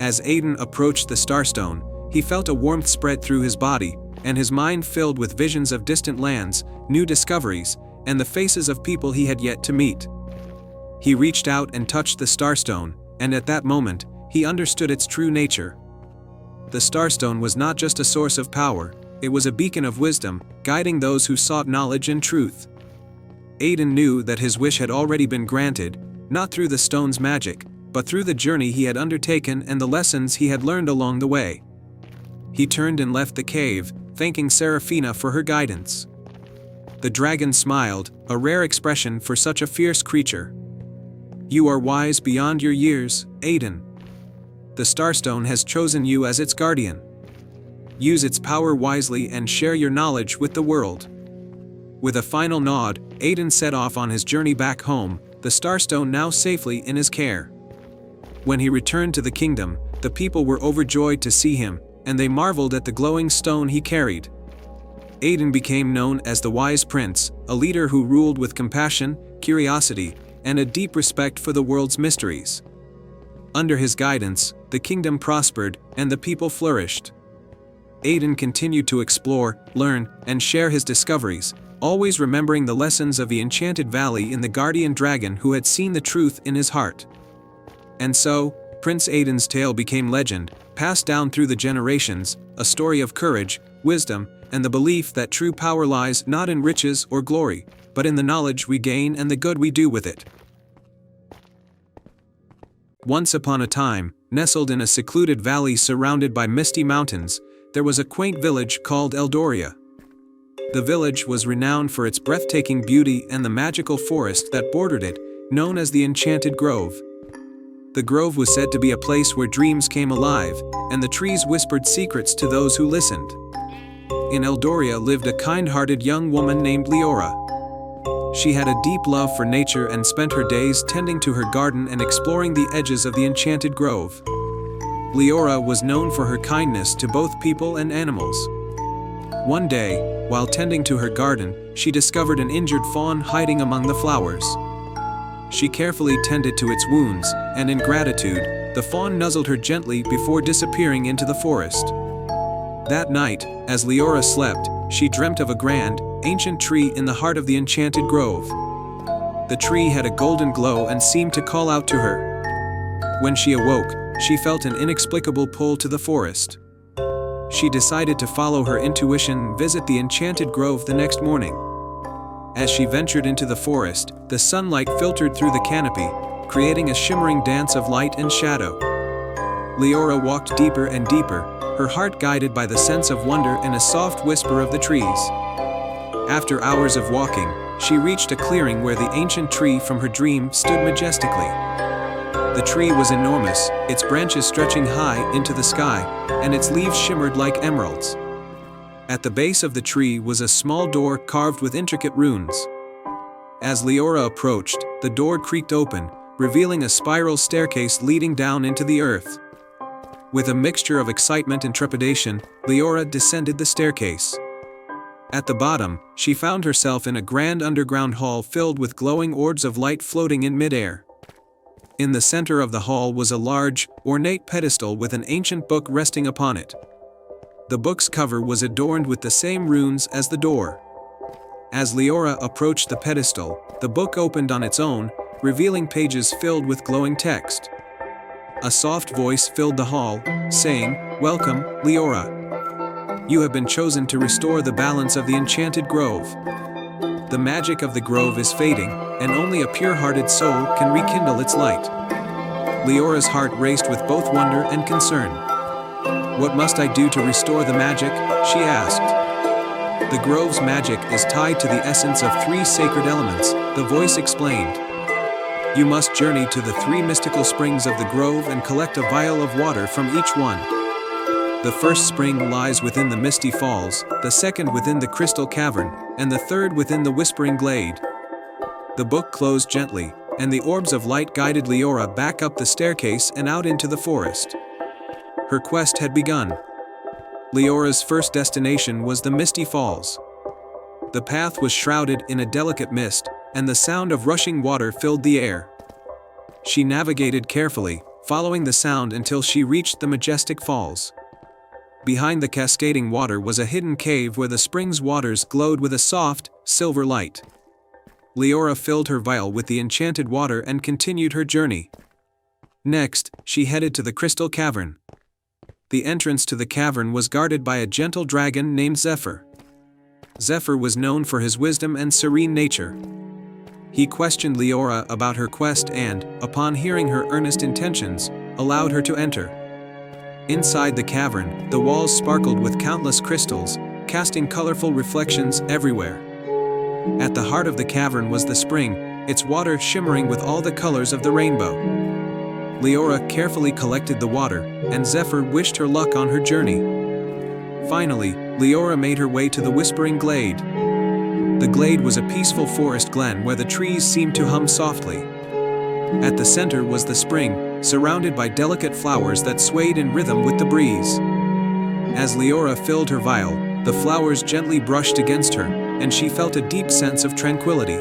As Aiden approached the Starstone, he felt a warmth spread through his body, and his mind filled with visions of distant lands, new discoveries, and the faces of people he had yet to meet. He reached out and touched the Starstone, and at that moment, he understood its true nature. The Starstone was not just a source of power, it was a beacon of wisdom, guiding those who sought knowledge and truth. Aiden knew that his wish had already been granted, not through the stone's magic, but through the journey he had undertaken and the lessons he had learned along the way. He turned and left the cave, thanking Seraphina for her guidance. The dragon smiled, a rare expression for such a fierce creature. "You are wise beyond your years, Aiden. The Starstone has chosen you as its guardian. Use its power wisely and share your knowledge with the world." With a final nod, Aiden set off on his journey back home, the Starstone now safely in his care. When he returned to the kingdom, the people were overjoyed to see him, and they marveled at the glowing stone he carried. Aiden became known as the Wise Prince, a leader who ruled with compassion, curiosity, and a deep respect for the world's mysteries. Under his guidance, the kingdom prospered, and the people flourished. Aiden continued to explore, learn, and share his discoveries, always remembering the lessons of the enchanted valley in the guardian dragon who had seen the truth in his heart. And so, Prince Aiden's tale became legend, passed down through the generations, a story of courage, wisdom, and the belief that true power lies not in riches or glory, but in the knowledge we gain and the good we do with it. Once upon a time, nestled in a secluded valley surrounded by misty mountains, there was a quaint village called Eldoria. The village was renowned for its breathtaking beauty and the magical forest that bordered it, known as the Enchanted Grove. The grove was said to be a place where dreams came alive, and the trees whispered secrets to those who listened. In Eldoria lived a kind-hearted young woman named Leora. She had a deep love for nature and spent her days tending to her garden and exploring the edges of the Enchanted Grove. Leora was known for her kindness to both people and animals. One day, while tending to her garden, she discovered an injured fawn hiding among the flowers. She carefully tended to its wounds, and in gratitude, the fawn nuzzled her gently before disappearing into the forest. That night, as Leora slept, she dreamt of a grand, ancient tree in the heart of the Enchanted Grove. The tree had a golden glow and seemed to call out to her. When she awoke, she felt an inexplicable pull to the forest. She decided to follow her intuition and visit the Enchanted Grove the next morning. As she ventured into the forest, the sunlight filtered through the canopy, creating a shimmering dance of light and shadow. Leora walked deeper and deeper, her heart guided by the sense of wonder and a soft whisper of the trees. After hours of walking, she reached a clearing where the ancient tree from her dream stood majestically. The tree was enormous, its branches stretching high into the sky, and its leaves shimmered like emeralds. At the base of the tree was a small door carved with intricate runes. As Leora approached, the door creaked open, revealing a spiral staircase leading down into the earth. With a mixture of excitement and trepidation, Leora descended the staircase. At the bottom, she found herself in a grand underground hall filled with glowing orbs of light floating in midair. In the center of the hall was a large, ornate pedestal with an ancient book resting upon it. The book's cover was adorned with the same runes as the door. As Leora approached the pedestal, the book opened on its own, revealing pages filled with glowing text. A soft voice filled the hall, saying, "Welcome, Leora. You have been chosen to restore the balance of the Enchanted Grove. The magic of the grove is fading, and only a pure-hearted soul can rekindle its light." Leora's heart raced with both wonder and concern. "What must I do to restore the magic?" she asked. "The grove's magic is tied to the essence of 3 sacred elements," the voice explained. "You must journey to the 3 mystical springs of the grove and collect a vial of water from each one. The first spring lies within the misty falls, the second within the crystal cavern, and the third within the whispering glade." The book closed gently, and the orbs of light guided Leora back up the staircase and out into the forest. Her quest had begun. Leora's first destination was the Misty Falls. The path was shrouded in a delicate mist, and the sound of rushing water filled the air. She navigated carefully, following the sound until she reached the majestic falls. Behind the cascading water was a hidden cave where the spring's waters glowed with a soft, silver light. Leora filled her vial with the enchanted water and continued her journey. Next, she headed to the crystal cavern. The entrance to the cavern was guarded by a gentle dragon named Zephyr. Zephyr was known for his wisdom and serene nature. He questioned Leora about her quest and, upon hearing her earnest intentions, allowed her to enter. Inside the cavern, the walls sparkled with countless crystals, casting colorful reflections everywhere. At the heart of the cavern was the spring, its water shimmering with all the colors of the rainbow. Leora carefully collected the water, and Zephyr wished her luck on her journey. Finally, Leora made her way to the Whispering Glade. The glade was a peaceful forest glen where the trees seemed to hum softly. At the center was the spring, surrounded by delicate flowers that swayed in rhythm with the breeze. As Leora filled her vial, the flowers gently brushed against her, and she felt a deep sense of tranquility.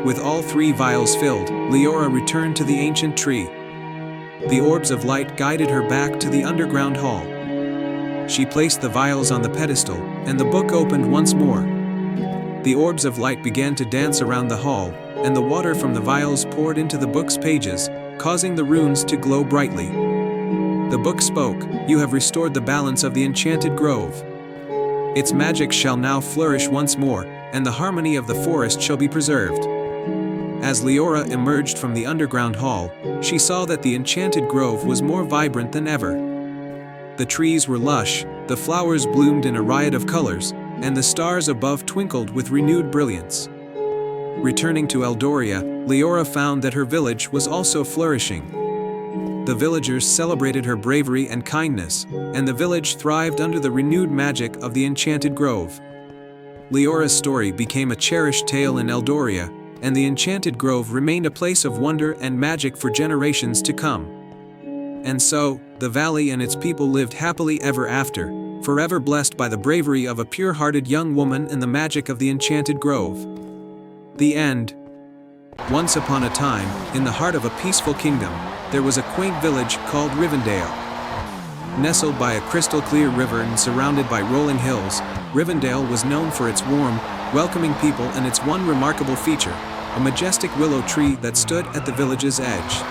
With all 3 vials filled, Leora returned to the ancient tree. The orbs of light guided her back to the underground hall. She placed the vials on the pedestal, and the book opened once more. The orbs of light began to dance around the hall, and the water from the vials poured into the book's pages, causing the runes to glow brightly. The book spoke, "You have restored the balance of the enchanted grove. Its magic shall now flourish once more, and the harmony of the forest shall be preserved." As Leora emerged from the underground hall, she saw that the enchanted grove was more vibrant than ever. The trees were lush, the flowers bloomed in a riot of colors, and the stars above twinkled with renewed brilliance. Returning to Eldoria, Leora found that her village was also flourishing. The villagers celebrated her bravery and kindness, and the village thrived under the renewed magic of the enchanted grove. Leora's story became a cherished tale in Eldoria, and the enchanted grove remained a place of wonder and magic for generations to come. And so, the valley and its people lived happily ever after, forever blessed by the bravery of a pure-hearted young woman and the magic of the enchanted grove. The end. Once upon a time, in the heart of a peaceful kingdom, there was a quaint village called Rivendell. Nestled by a crystal-clear river and surrounded by rolling hills, Rivendell was known for its warm, welcoming people and its one remarkable feature, a majestic willow tree that stood at the village's edge.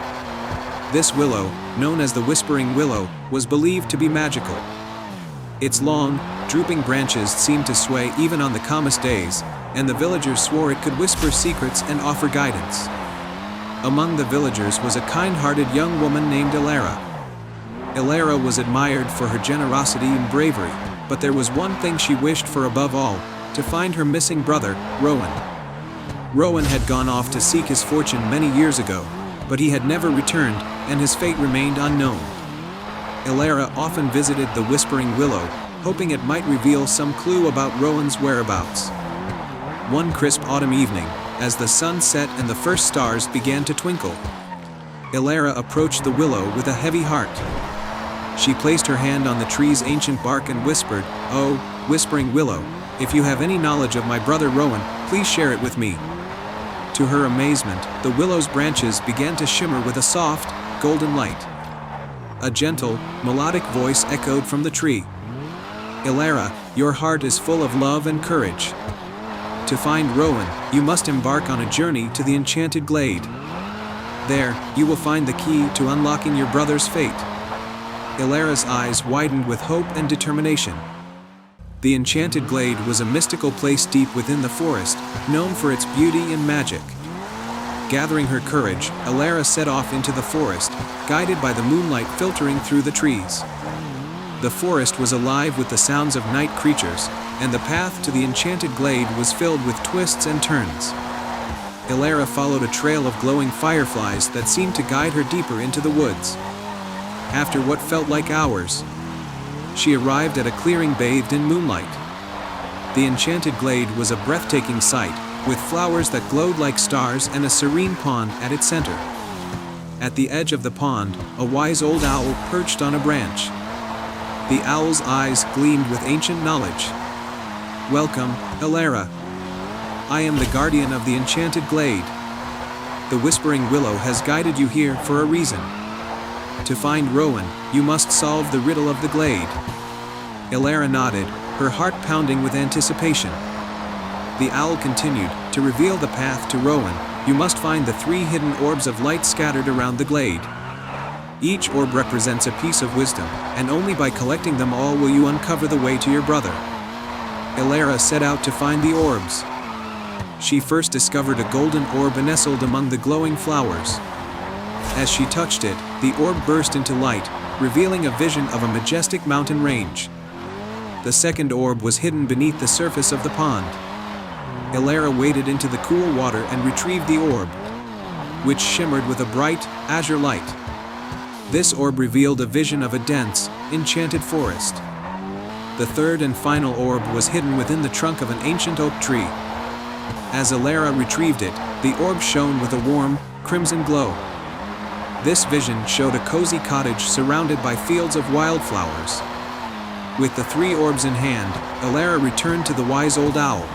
This willow, known as the Whispering Willow, was believed to be magical. Its long, drooping branches seemed to sway even on the calmest days, and the villagers swore it could whisper secrets and offer guidance. Among the villagers was a kind-hearted young woman named Elara. Elara was admired for her generosity and bravery, but there was one thing she wished for above all: to find her missing brother, Rowan. Rowan had gone off to seek his fortune many years ago, but he had never returned, and his fate remained unknown. Elara often visited the Whispering Willow, hoping it might reveal some clue about Rowan's whereabouts. One crisp autumn evening, as the sun set and the first stars began to twinkle, Elara approached the willow with a heavy heart. She placed her hand on the tree's ancient bark and whispered, "Oh, Whispering Willow, if you have any knowledge of my brother Rowan, please share it with me." To her amazement, the willow's branches began to shimmer with a soft, golden light. A gentle, melodic voice echoed from the tree. "Elara, your heart is full of love and courage. To find Rowan, you must embark on a journey to the Enchanted Glade. There, you will find the key to unlocking your brother's fate." Elara's eyes widened with hope and determination. The Enchanted Glade was a mystical place deep within the forest, known for its beauty and magic. Gathering her courage, Elara set off into the forest, guided by the moonlight filtering through the trees. The forest was alive with the sounds of night creatures, and the path to the Enchanted Glade was filled with twists and turns. Elara followed a trail of glowing fireflies that seemed to guide her deeper into the woods. After what felt like hours, she arrived at a clearing bathed in moonlight. The Enchanted Glade was a breathtaking sight, with flowers that glowed like stars and a serene pond at its center. At the edge of the pond, a wise old owl perched on a branch. The owl's eyes gleamed with ancient knowledge. "Welcome, Elara. I am the guardian of the Enchanted Glade. The Whispering Willow has guided you here for a reason. To find Rowan, you must solve the riddle of the glade." Elara nodded, her heart pounding with anticipation. The owl continued, "To reveal the path to Rowan, you must find the 3 hidden orbs of light scattered around the glade. Each orb represents a piece of wisdom, and only by collecting them all will you uncover the way to your brother." Elara set out to find the orbs. She first discovered a golden orb nestled among the glowing flowers. As she touched it, the orb burst into light, revealing a vision of a majestic mountain range. The second orb was hidden beneath the surface of the pond. Elara waded into the cool water and retrieved the orb, which shimmered with a bright, azure light. This orb revealed a vision of a dense, enchanted forest. The third and final orb was hidden within the trunk of an ancient oak tree. As Elara retrieved it, the orb shone with a warm, crimson glow. This vision showed a cozy cottage surrounded by fields of wildflowers. With the 3 orbs in hand, Elara returned to the wise old owl.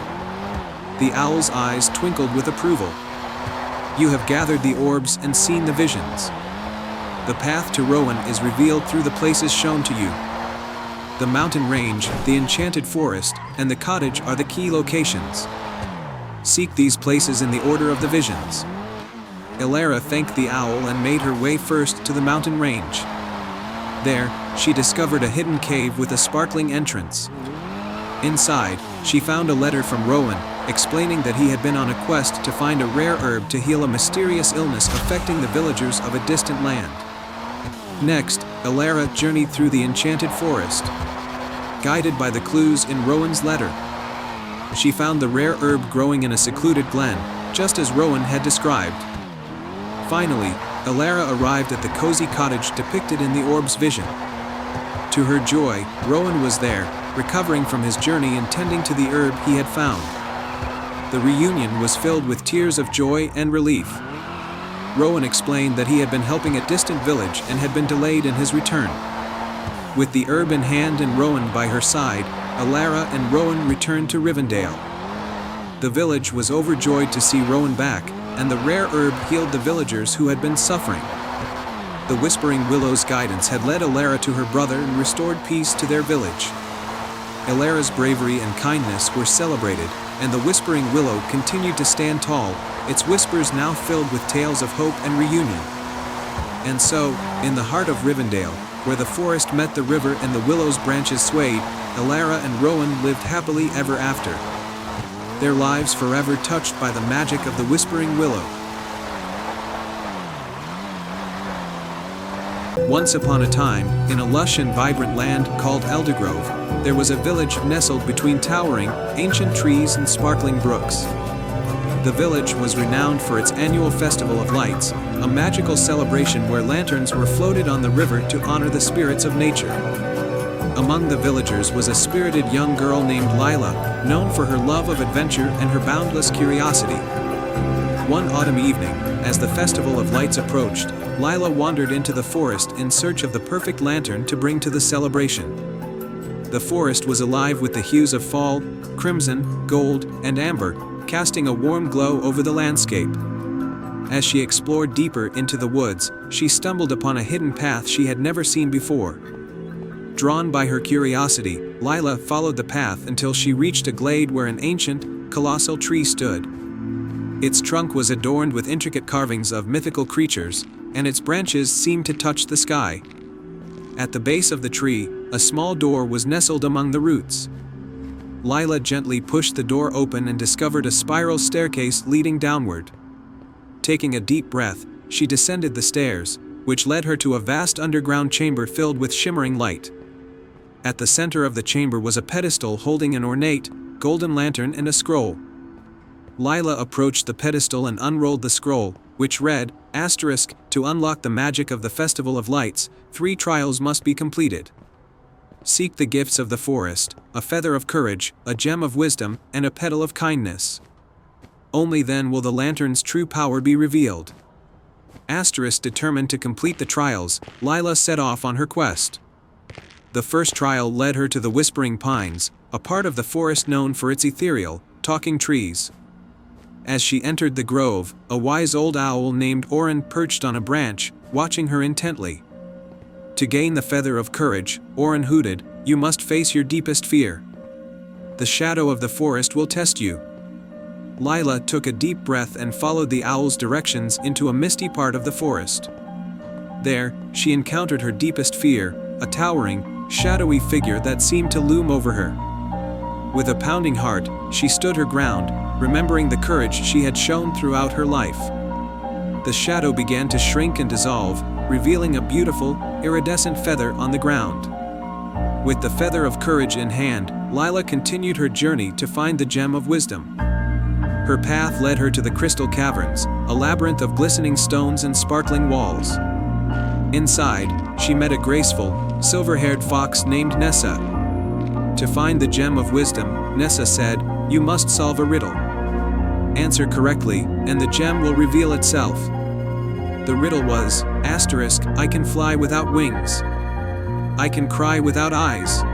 The owl's eyes twinkled with approval. "You have gathered the orbs and seen the visions. The path to Rowan is revealed through the places shown to you. The mountain range, the enchanted forest, and the cottage are the key locations. Seek these places in the order of the visions. Elara thanked the owl and made her way first to the mountain range. There, she discovered a hidden cave with a sparkling entrance. Inside, she found a letter from Rowan, explaining that he had been on a quest to find a rare herb to heal a mysterious illness affecting the villagers of a distant land. Next, Elara journeyed through the enchanted forest. Guided by the clues in Rowan's letter, she found the rare herb growing in a secluded glen, just as Rowan had described. Finally, Elara arrived at the cozy cottage depicted in the orb's vision. To her joy, Rowan was there, recovering from his journey and tending to the herb he had found. The reunion was filled with tears of joy and relief. Rowan explained that he had been helping a distant village and had been delayed in his return. With the herb in hand and Rowan by her side, Elara and Rowan returned to Rivendell. The village was overjoyed to see Rowan back, and the rare herb healed the villagers who had been suffering. The Whispering Willow's guidance had led Elara to her brother and restored peace to their village. Elara's bravery and kindness were celebrated, and the Whispering Willow continued to stand tall, its whispers now filled with tales of hope and reunion. And so, in the heart of Rivendell, where the forest met the river and the willow's branches swayed, Elara and Rowan lived happily ever after. Their lives forever touched by the magic of the Whispering Willow. Once upon a time, in a lush and vibrant land called Eldergrove, there was a village nestled between towering, ancient trees and sparkling brooks. The village was renowned for its annual Festival of Lights, a magical celebration where lanterns were floated on the river to honor the spirits of nature. Among the villagers was a spirited young girl named Lila, known for her love of adventure and her boundless curiosity. One autumn evening, as the Festival of Lights approached, Lila wandered into the forest in search of the perfect lantern to bring to the celebration. The forest was alive with the hues of fall, crimson, gold, and amber, casting a warm glow over the landscape. As she explored deeper into the woods, she stumbled upon a hidden path she had never seen before. Drawn by her curiosity, Lila followed the path until she reached a glade where an ancient, colossal tree stood. Its trunk was adorned with intricate carvings of mythical creatures, and its branches seemed to touch the sky. At the base of the tree, a small door was nestled among the roots. Lila gently pushed the door open and discovered a spiral staircase leading downward. Taking a deep breath, she descended the stairs, which led her to a vast underground chamber filled with shimmering light. At the center of the chamber was a pedestal holding an ornate, golden lantern and a scroll. Lila approached the pedestal and unrolled the scroll, which read, **, to unlock the magic of the Festival of Lights, 3 trials must be completed. Seek the gifts of the forest, a feather of courage, a gem of wisdom, and a petal of kindness. Only then will the lantern's true power be revealed. Determined to complete the trials, Lila set off on her quest. The first trial led her to the Whispering Pines, a part of the forest known for its ethereal, talking trees. As she entered the grove, a wise old owl named Orin perched on a branch, watching her intently. To gain the feather of courage, Orin hooted, "You must face your deepest fear. The shadow of the forest will test you." Lila took a deep breath and followed the owl's directions into a misty part of the forest. There, she encountered her deepest fear, a towering, shadowy figure that seemed to loom over her. With a pounding heart, she stood her ground, remembering the courage she had shown throughout her life. The shadow began to shrink and dissolve, revealing a beautiful, iridescent feather on the ground. With the feather of courage in hand, Lila continued her journey to find the gem of wisdom. Her path led her to the crystal caverns, a labyrinth of glistening stones and sparkling walls. Inside, she met a graceful, silver-haired fox named Nessa. To find the gem of wisdom, Nessa said, "You must solve a riddle. Answer correctly, and the gem will reveal itself." The riddle was, "I can fly without wings. I can cry without eyes.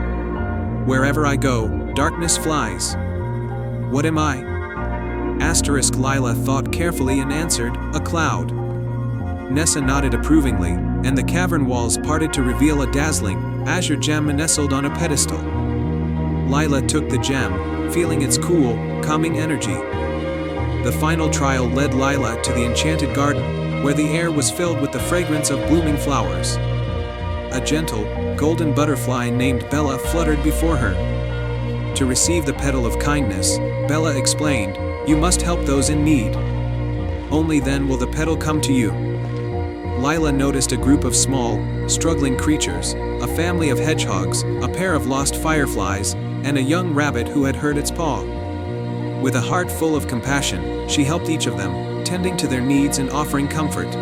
Wherever I go, darkness flies. What am I?" Lila thought carefully and answered, "A cloud." Nessa nodded approvingly, and the cavern walls parted to reveal a dazzling, azure gem nestled on a pedestal. Lila took the gem, feeling its cool, calming energy. The final trial led Lila to the enchanted garden, where the air was filled with the fragrance of blooming flowers. A gentle, golden butterfly named Bella fluttered before her. To receive the petal of kindness, Bella explained, "You must help those in need. Only then will the petal come to you." Lila noticed a group of small, struggling creatures, a family of hedgehogs, a pair of lost fireflies, and a young rabbit who had hurt its paw. With a heart full of compassion, she helped each of them, tending to their needs and offering comfort.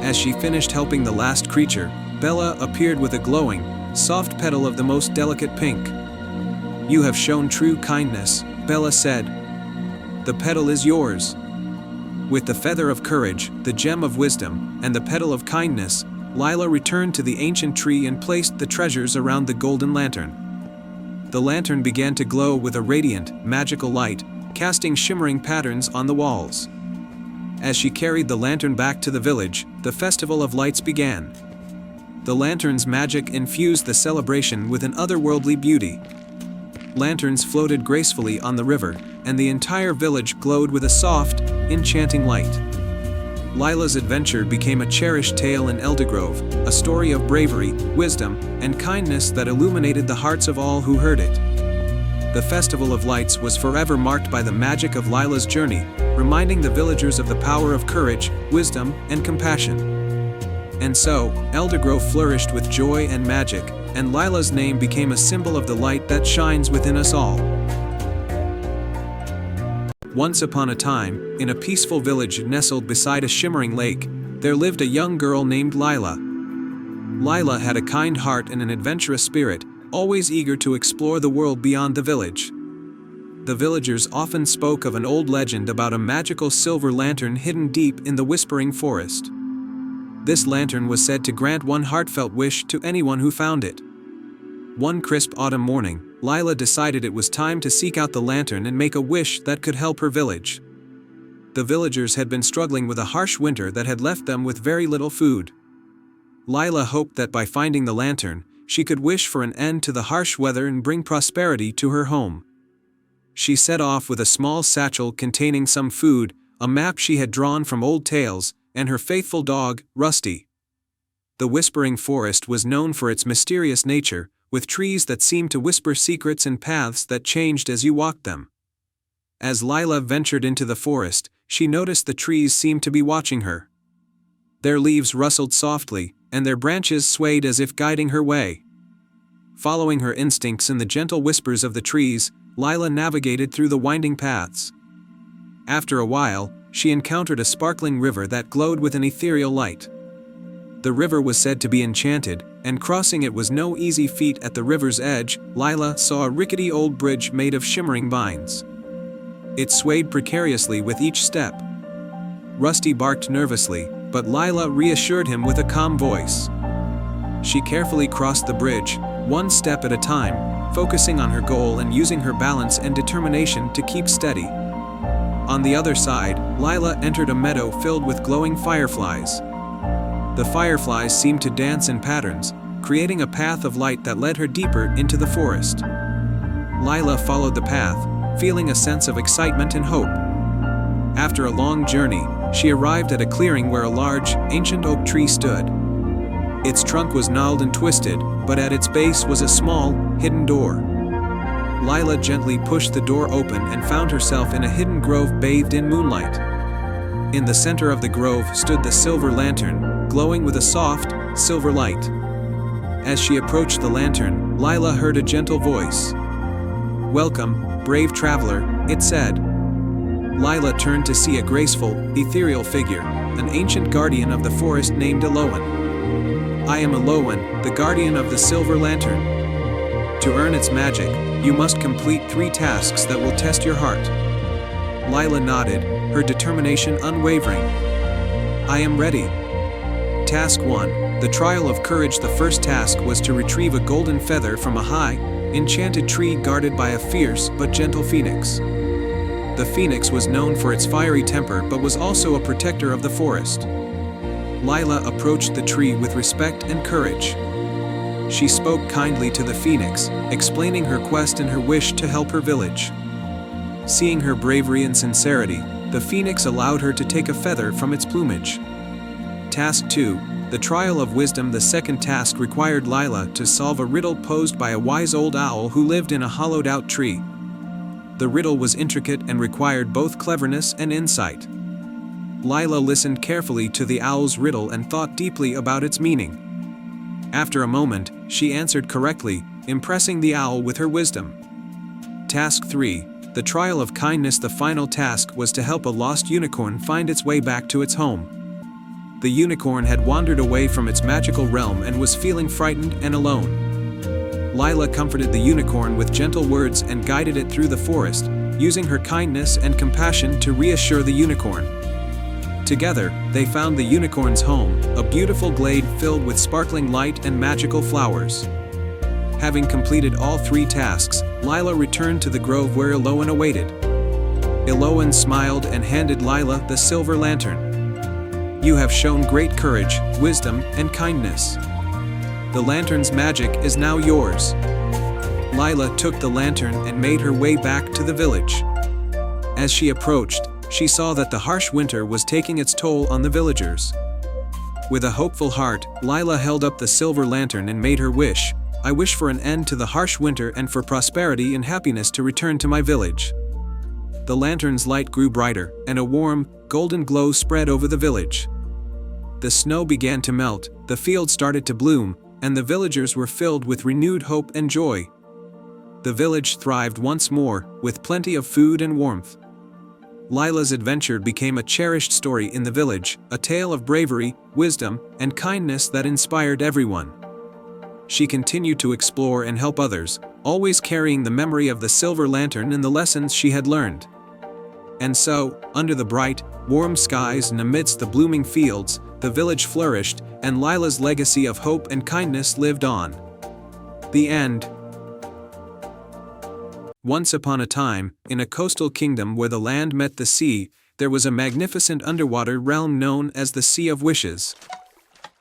As she finished helping the last creature, Bella appeared with a glowing, soft petal of the most delicate pink. "You have shown true kindness," Bella said. "The petal is yours." With the feather of courage, the gem of wisdom, and the petal of kindness, Lila returned to the ancient tree and placed the treasures around the golden lantern. The lantern began to glow with a radiant, magical light, casting shimmering patterns on the walls. As she carried the lantern back to the village, the Festival of Lights began. The lantern's magic infused the celebration with an otherworldly beauty. Lanterns floated gracefully on the river, and the entire village glowed with a soft, enchanting light. Lila's adventure became a cherished tale in Eldergrove, a story of bravery, wisdom, and kindness that illuminated the hearts of all who heard it. The Festival of Lights was forever marked by the magic of Lila's journey, reminding the villagers of the power of courage, wisdom, and compassion. And so, Eldergrove flourished with joy and magic, and Lila's name became a symbol of the light that shines within us all. Once upon a time, in a peaceful village nestled beside a shimmering lake, there lived a young girl named Lila. Lila had a kind heart and an adventurous spirit, always eager to explore the world beyond the village. The villagers often spoke of an old legend about a magical silver lantern hidden deep in the Whispering Forest. This lantern was said to grant one heartfelt wish to anyone who found it. One crisp autumn morning, Lila decided it was time to seek out the lantern and make a wish that could help her village. The villagers had been struggling with a harsh winter that had left them with very little food. Lila hoped that by finding the lantern, she could wish for an end to the harsh weather and bring prosperity to her home. She set off with a small satchel containing some food, a map she had drawn from old tales, and her faithful dog, Rusty. The Whispering Forest was known for its mysterious nature, with trees that seemed to whisper secrets and paths that changed as you walked them. As Lila ventured into the forest, she noticed the trees seemed to be watching her. Their leaves rustled softly, and their branches swayed as if guiding her way. Following her instincts and the gentle whispers of the trees, Lila navigated through the winding paths. After a while, she encountered a sparkling river that glowed with an ethereal light. The river was said to be enchanted, and crossing it was no easy feat. At the river's edge, Lila saw a rickety old bridge made of shimmering vines. It swayed precariously with each step. Rusty barked nervously, but Lila reassured him with a calm voice. She carefully crossed the bridge, one step at a time, focusing on her goal and using her balance and determination to keep steady. On the other side, Lila entered a meadow filled with glowing fireflies. The fireflies seemed to dance in patterns, creating a path of light that led her deeper into the forest. Lila followed the path, feeling a sense of excitement and hope. After a long journey, she arrived at a clearing where a large, ancient oak tree stood. Its trunk was gnarled and twisted, but at its base was a small, hidden door. Lila gently pushed the door open and found herself in a hidden grove bathed in moonlight. In the center of the grove stood the silver lantern, glowing with a soft, silver light. As she approached the lantern, Lila heard a gentle voice. "Welcome, brave traveler," it said. Lila turned to see a graceful, ethereal figure, an ancient guardian of the forest named Alolan. "I am Alolan, the guardian of the silver lantern. To earn its magic, you must complete 3 tasks that will test your heart." Lila nodded, her determination unwavering. "I am ready." Task 1, the Trial of Courage. The first task was to retrieve a golden feather from a high, enchanted tree guarded by a fierce but gentle phoenix. The phoenix was known for its fiery temper but was also a protector of the forest. Lila approached the tree with respect and courage. She spoke kindly to the phoenix, explaining her quest and her wish to help her village. Seeing her bravery and sincerity, The phoenix allowed her to take a feather from its plumage. Task 2. The Trial of Wisdom. The second task required Lila to solve a riddle posed by a wise old owl who lived in a hollowed-out tree. The riddle was intricate and required both cleverness and insight. Lila listened carefully to the owl's riddle and thought deeply about its meaning. After a moment, she answered correctly, impressing the owl with her wisdom. Task 3. The Trial of Kindness. The final task was to help a lost unicorn find its way back to its home. The unicorn had wandered away from its magical realm and was feeling frightened and alone. Lila comforted the unicorn with gentle words and guided it through the forest, using her kindness and compassion to reassure the unicorn. Together, they found the unicorn's home, a beautiful glade filled with sparkling light and magical flowers. Having completed all 3 tasks, Lila returned to the grove where Eloan awaited. Eloan smiled and handed Lila the silver lantern. "You have shown great courage, wisdom, and kindness. The lantern's magic is now yours." Lila took the lantern and made her way back to the village. As she approached, she saw that the harsh winter was taking its toll on the villagers. With a hopeful heart, Lila held up the silver lantern and made her wish. "I wish for an end to the harsh winter and for prosperity and happiness to return to my village." The lantern's light grew brighter, and a warm, golden glow spread over the village. The snow began to melt, the fields started to bloom, and the villagers were filled with renewed hope and joy. The village thrived once more, with plenty of food and warmth. Lila's adventure became a cherished story in the village, a tale of bravery, wisdom, and kindness that inspired everyone. She continued to explore and help others, always carrying the memory of the silver lantern and the lessons she had learned. And so, under the bright, warm skies and amidst the blooming fields, the village flourished, and Lila's legacy of hope and kindness lived on. The end. Once upon a time, in a coastal kingdom where the land met the sea, there was a magnificent underwater realm known as the Sea of Wishes.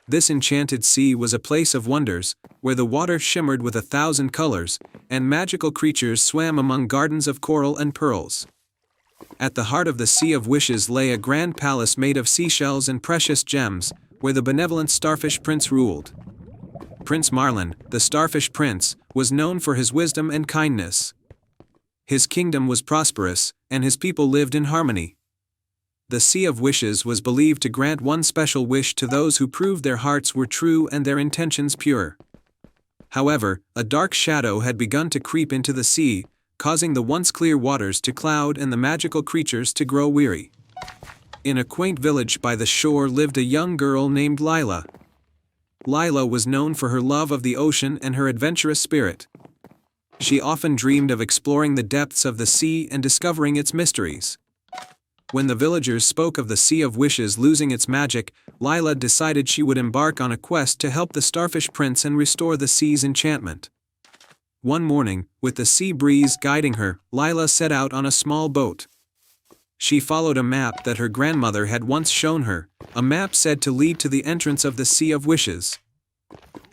This enchanted sea was a place of wonders, where the water shimmered with 1,000 colors, and magical creatures swam among gardens of coral and pearls. At the heart of the Sea of Wishes lay a grand palace made of seashells and precious gems, where the benevolent Starfish Prince ruled. Prince Marlin, the Starfish Prince, was known for his wisdom and kindness. His kingdom was prosperous, and his people lived in harmony. The Sea of Wishes was believed to grant one special wish to those who proved their hearts were true and their intentions pure. However, a dark shadow had begun to creep into the sea, causing the once clear waters to cloud and the magical creatures to grow weary. In a quaint village by the shore lived a young girl named Lila. Lila was known for her love of the ocean and her adventurous spirit. She often dreamed of exploring the depths of the sea and discovering its mysteries. When the villagers spoke of the Sea of Wishes losing its magic, Lila decided she would embark on a quest to help the Starfish Prince and restore the sea's enchantment. One morning, with the sea breeze guiding her, Lila set out on a small boat. She followed a map that her grandmother had once shown her, a map said to lead to the entrance of the Sea of Wishes.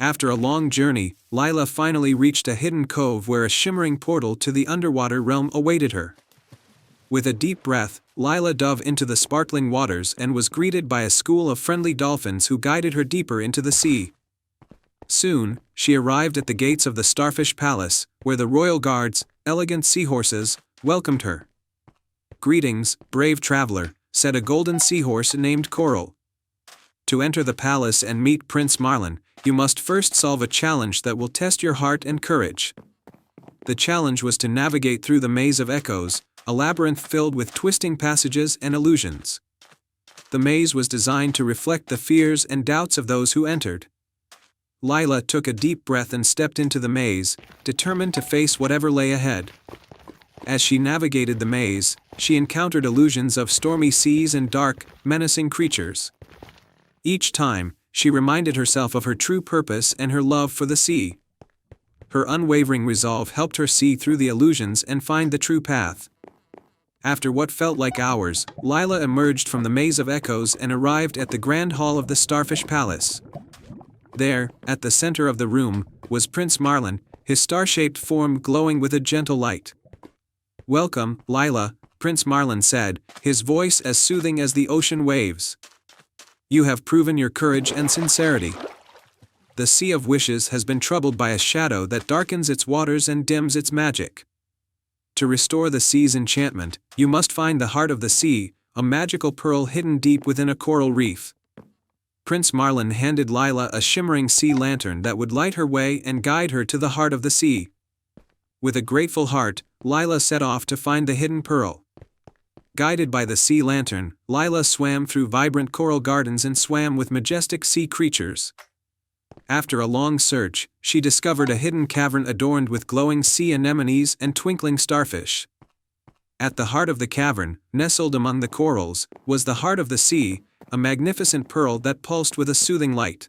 After a long journey, Lila finally reached a hidden cove where a shimmering portal to the underwater realm awaited her. With a deep breath, Lila dove into the sparkling waters and was greeted by a school of friendly dolphins who guided her deeper into the sea. Soon, she arrived at the gates of the Starfish Palace, where the royal guards, elegant seahorses, welcomed her. "Greetings, brave traveler," said a golden seahorse named Coral. "To enter the palace and meet Prince Marlin, you must first solve a challenge that will test your heart and courage." The challenge was to navigate through the maze of echoes, a labyrinth filled with twisting passages and illusions. The maze was designed to reflect the fears and doubts of those who entered. Lila took a deep breath and stepped into the maze, determined to face whatever lay ahead. As she navigated the maze, she encountered illusions of stormy seas and dark, menacing creatures. Each time, she reminded herself of her true purpose and her love for the sea. Her unwavering resolve helped her see through the illusions and find the true path. After what felt like hours, Lila emerged from the maze of echoes and arrived at the grand hall of the Starfish Palace. There, at the center of the room, was Prince Marlin, his star-shaped form glowing with a gentle light. "Welcome, Lila," Prince Marlin said, his voice as soothing as the ocean waves. You have proven your courage and sincerity. The Sea of Wishes has been troubled by a shadow that darkens its waters and dims its magic. To restore the sea's enchantment, you must find the heart of the sea, a magical pearl hidden deep within a coral reef. Prince Marlin handed Lila a shimmering sea lantern that would light her way and guide her to the heart of the sea. With a grateful heart, Lila set off to find the hidden pearl. Guided by the sea lantern, Lila swam through vibrant coral gardens and swam with majestic sea creatures. After a long search, she discovered a hidden cavern adorned with glowing sea anemones and twinkling starfish. At the heart of the cavern, nestled among the corals, was the heart of the sea, a magnificent pearl that pulsed with a soothing light.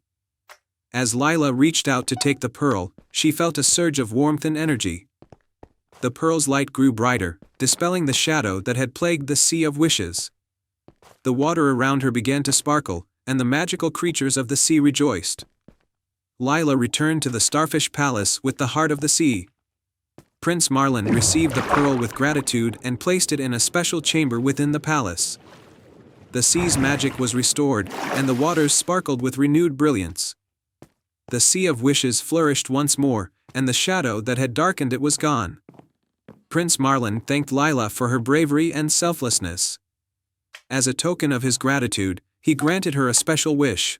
As Lila reached out to take the pearl, she felt a surge of warmth and energy. The pearl's light grew brighter, dispelling the shadow that had plagued the Sea of Wishes. The water around her began to sparkle, and the magical creatures of the sea rejoiced. Lila returned to the Starfish Palace with the heart of the sea. Prince Marlin received the pearl with gratitude and placed it in a special chamber within the palace. The sea's magic was restored, and the waters sparkled with renewed brilliance. The Sea of Wishes flourished once more, and the shadow that had darkened it was gone. Prince Marlin thanked Lila for her bravery and selflessness. As a token of his gratitude, he granted her a special wish.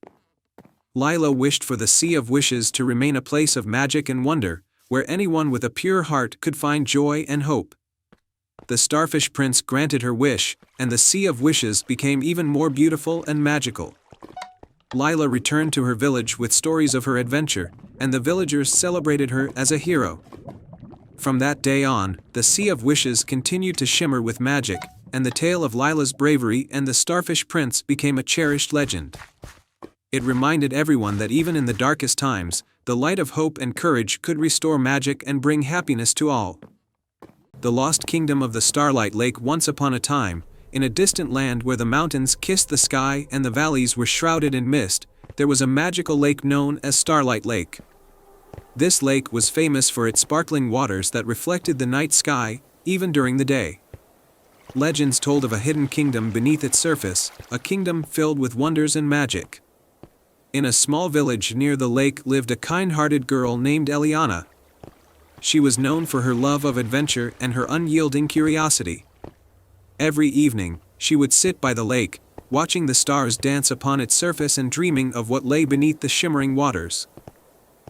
Lila wished for the Sea of Wishes to remain a place of magic and wonder, where anyone with a pure heart could find joy and hope. The Starfish Prince granted her wish, and the Sea of Wishes became even more beautiful and magical. Lila returned to her village with stories of her adventure, and the villagers celebrated her as a hero. From that day on, the Sea of Wishes continued to shimmer with magic, and the tale of Lila's bravery and the Starfish Prince became a cherished legend. It reminded everyone that even in the darkest times, the light of hope and courage could restore magic and bring happiness to all. The lost kingdom of the Starlight Lake. Once upon a time, in a distant land where the mountains kissed the sky and the valleys were shrouded in mist, there was a magical lake known as Starlight Lake. This lake was famous for its sparkling waters that reflected the night sky, even during the day. Legends told of a hidden kingdom beneath its surface, a kingdom filled with wonders and magic. In a small village near the lake lived a kind-hearted girl named Eliana. She was known for her love of adventure and her unyielding curiosity. Every evening, she would sit by the lake, watching the stars dance upon its surface and dreaming of what lay beneath the shimmering waters.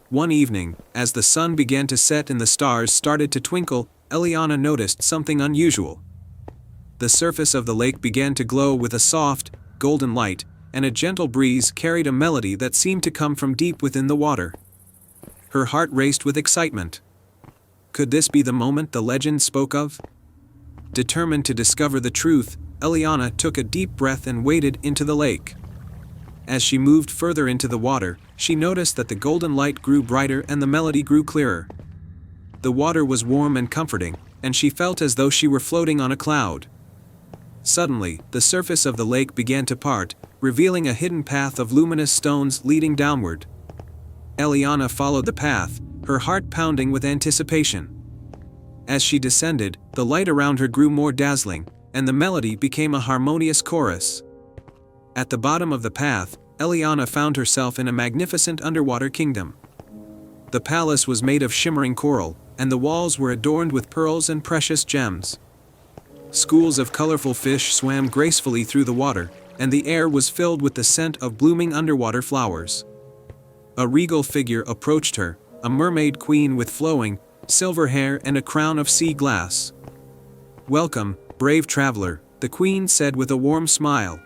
One evening, as the sun began to set and the stars started to twinkle, Eliana noticed something unusual. The surface of the lake began to glow with a soft, golden light, and a gentle breeze carried a melody that seemed to come from deep within the water. Her heart raced with excitement. Could this be the moment the legend spoke of? Determined to discover the truth, Eliana took a deep breath and waded into the lake. As she moved further into the water, she noticed that the golden light grew brighter and the melody grew clearer. The water was warm and comforting, and she felt as though she were floating on a cloud. Suddenly, the surface of the lake began to part, revealing a hidden path of luminous stones leading downward. Eliana followed the path, her heart pounding with anticipation. As she descended, the light around her grew more dazzling, and the melody became a harmonious chorus. At the bottom of the path, Eliana found herself in a magnificent underwater kingdom. The palace was made of shimmering coral, and the walls were adorned with pearls and precious gems. Schools of colorful fish swam gracefully through the water, and the air was filled with the scent of blooming underwater flowers. A regal figure approached her, a mermaid queen with flowing, silver hair and a crown of sea glass. "Welcome, brave traveler," the queen said with a warm smile.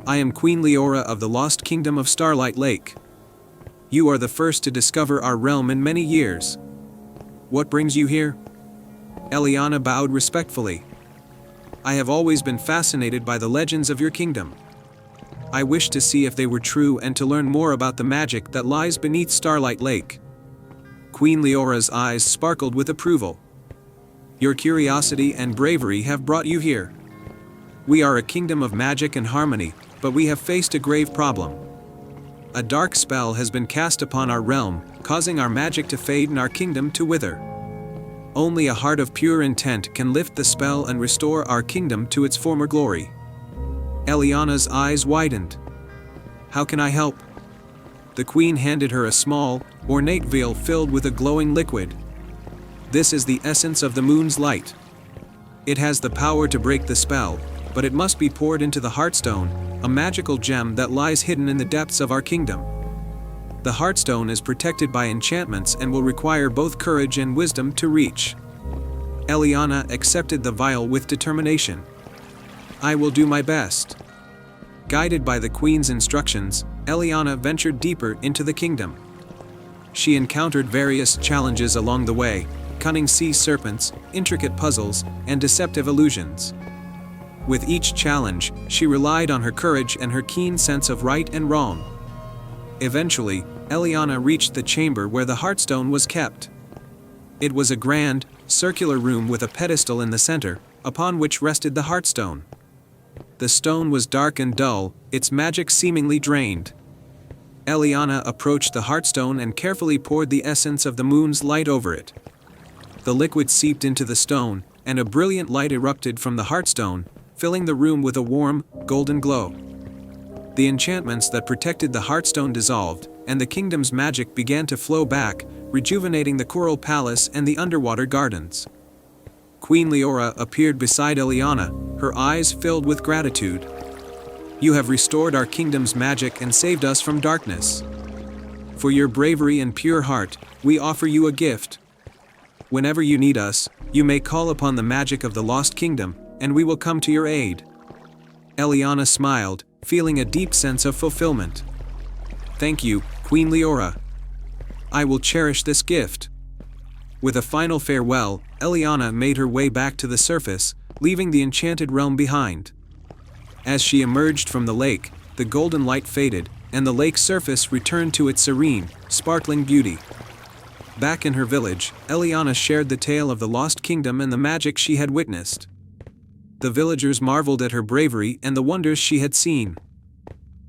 "I am Queen Leora of the lost kingdom of Starlight Lake. You are the first to discover our realm in many years. What brings you here?" Eliana bowed respectfully. "I have always been fascinated by the legends of your kingdom. I wish to see if they were true and to learn more about the magic that lies beneath Starlight Lake." Queen Leora's eyes sparkled with approval. "Your curiosity and bravery have brought you here. We are a kingdom of magic and harmony, but we have faced a grave problem. A dark spell has been cast upon our realm, causing our magic to fade and our kingdom to wither. Only a heart of pure intent can lift the spell and restore our kingdom to its former glory. Eliana's eyes widened. How can I help? The queen handed her a small, ornate vial filled with a glowing liquid. This is the essence of the moon's light. It has the power to break the spell, but it must be poured into the Heartstone, a magical gem that lies hidden in the depths of our kingdom. The Heartstone is protected by enchantments and will require both courage and wisdom to reach. Eliana accepted the vial with determination. I will do my best. Guided by the queen's instructions, Eliana ventured deeper into the kingdom. She encountered various challenges along the way: cunning sea serpents, intricate puzzles, and deceptive illusions. With each challenge, she relied on her courage and her keen sense of right and wrong. Eventually, Eliana reached the chamber where the Heartstone was kept. It was a grand, circular room with a pedestal in the center, upon which rested the Heartstone. The stone was dark and dull, its magic seemingly drained. Eliana approached the Heartstone and carefully poured the essence of the moon's light over it. The liquid seeped into the stone, and a brilliant light erupted from the Heartstone, filling the room with a warm, golden glow. The enchantments that protected the Heartstone dissolved, and the kingdom's magic began to flow back, rejuvenating the Coral Palace and the underwater gardens. Queen Leora appeared beside Eliana, her eyes filled with gratitude. You have restored our kingdom's magic and saved us from darkness. For your bravery and pure heart, we offer you a gift. Whenever you need us, you may call upon the magic of the Lost Kingdom, and we will come to your aid. Eliana smiled, feeling a deep sense of fulfillment. Thank you, Queen Leora. I will cherish this gift. With a final farewell, Eliana made her way back to the surface, leaving the enchanted realm behind. As she emerged from the lake, the golden light faded, and the lake's surface returned to its serene, sparkling beauty. Back in her village, Eliana shared the tale of the Lost Kingdom and the magic she had witnessed. The villagers marveled at her bravery and the wonders she had seen.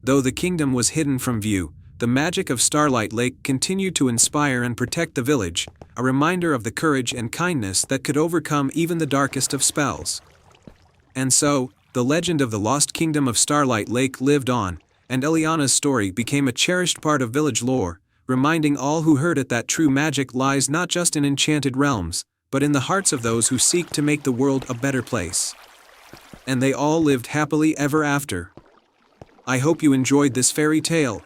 Though the kingdom was hidden from view, the magic of Starlight Lake continued to inspire and protect the village, a reminder of the courage and kindness that could overcome even the darkest of spells. And so, the legend of the Lost Kingdom of Starlight Lake lived on, and Eliana's story became a cherished part of village lore, reminding all who heard it that true magic lies not just in enchanted realms, but in the hearts of those who seek to make the world a better place. And they all lived happily ever after. I hope you enjoyed this fairy tale.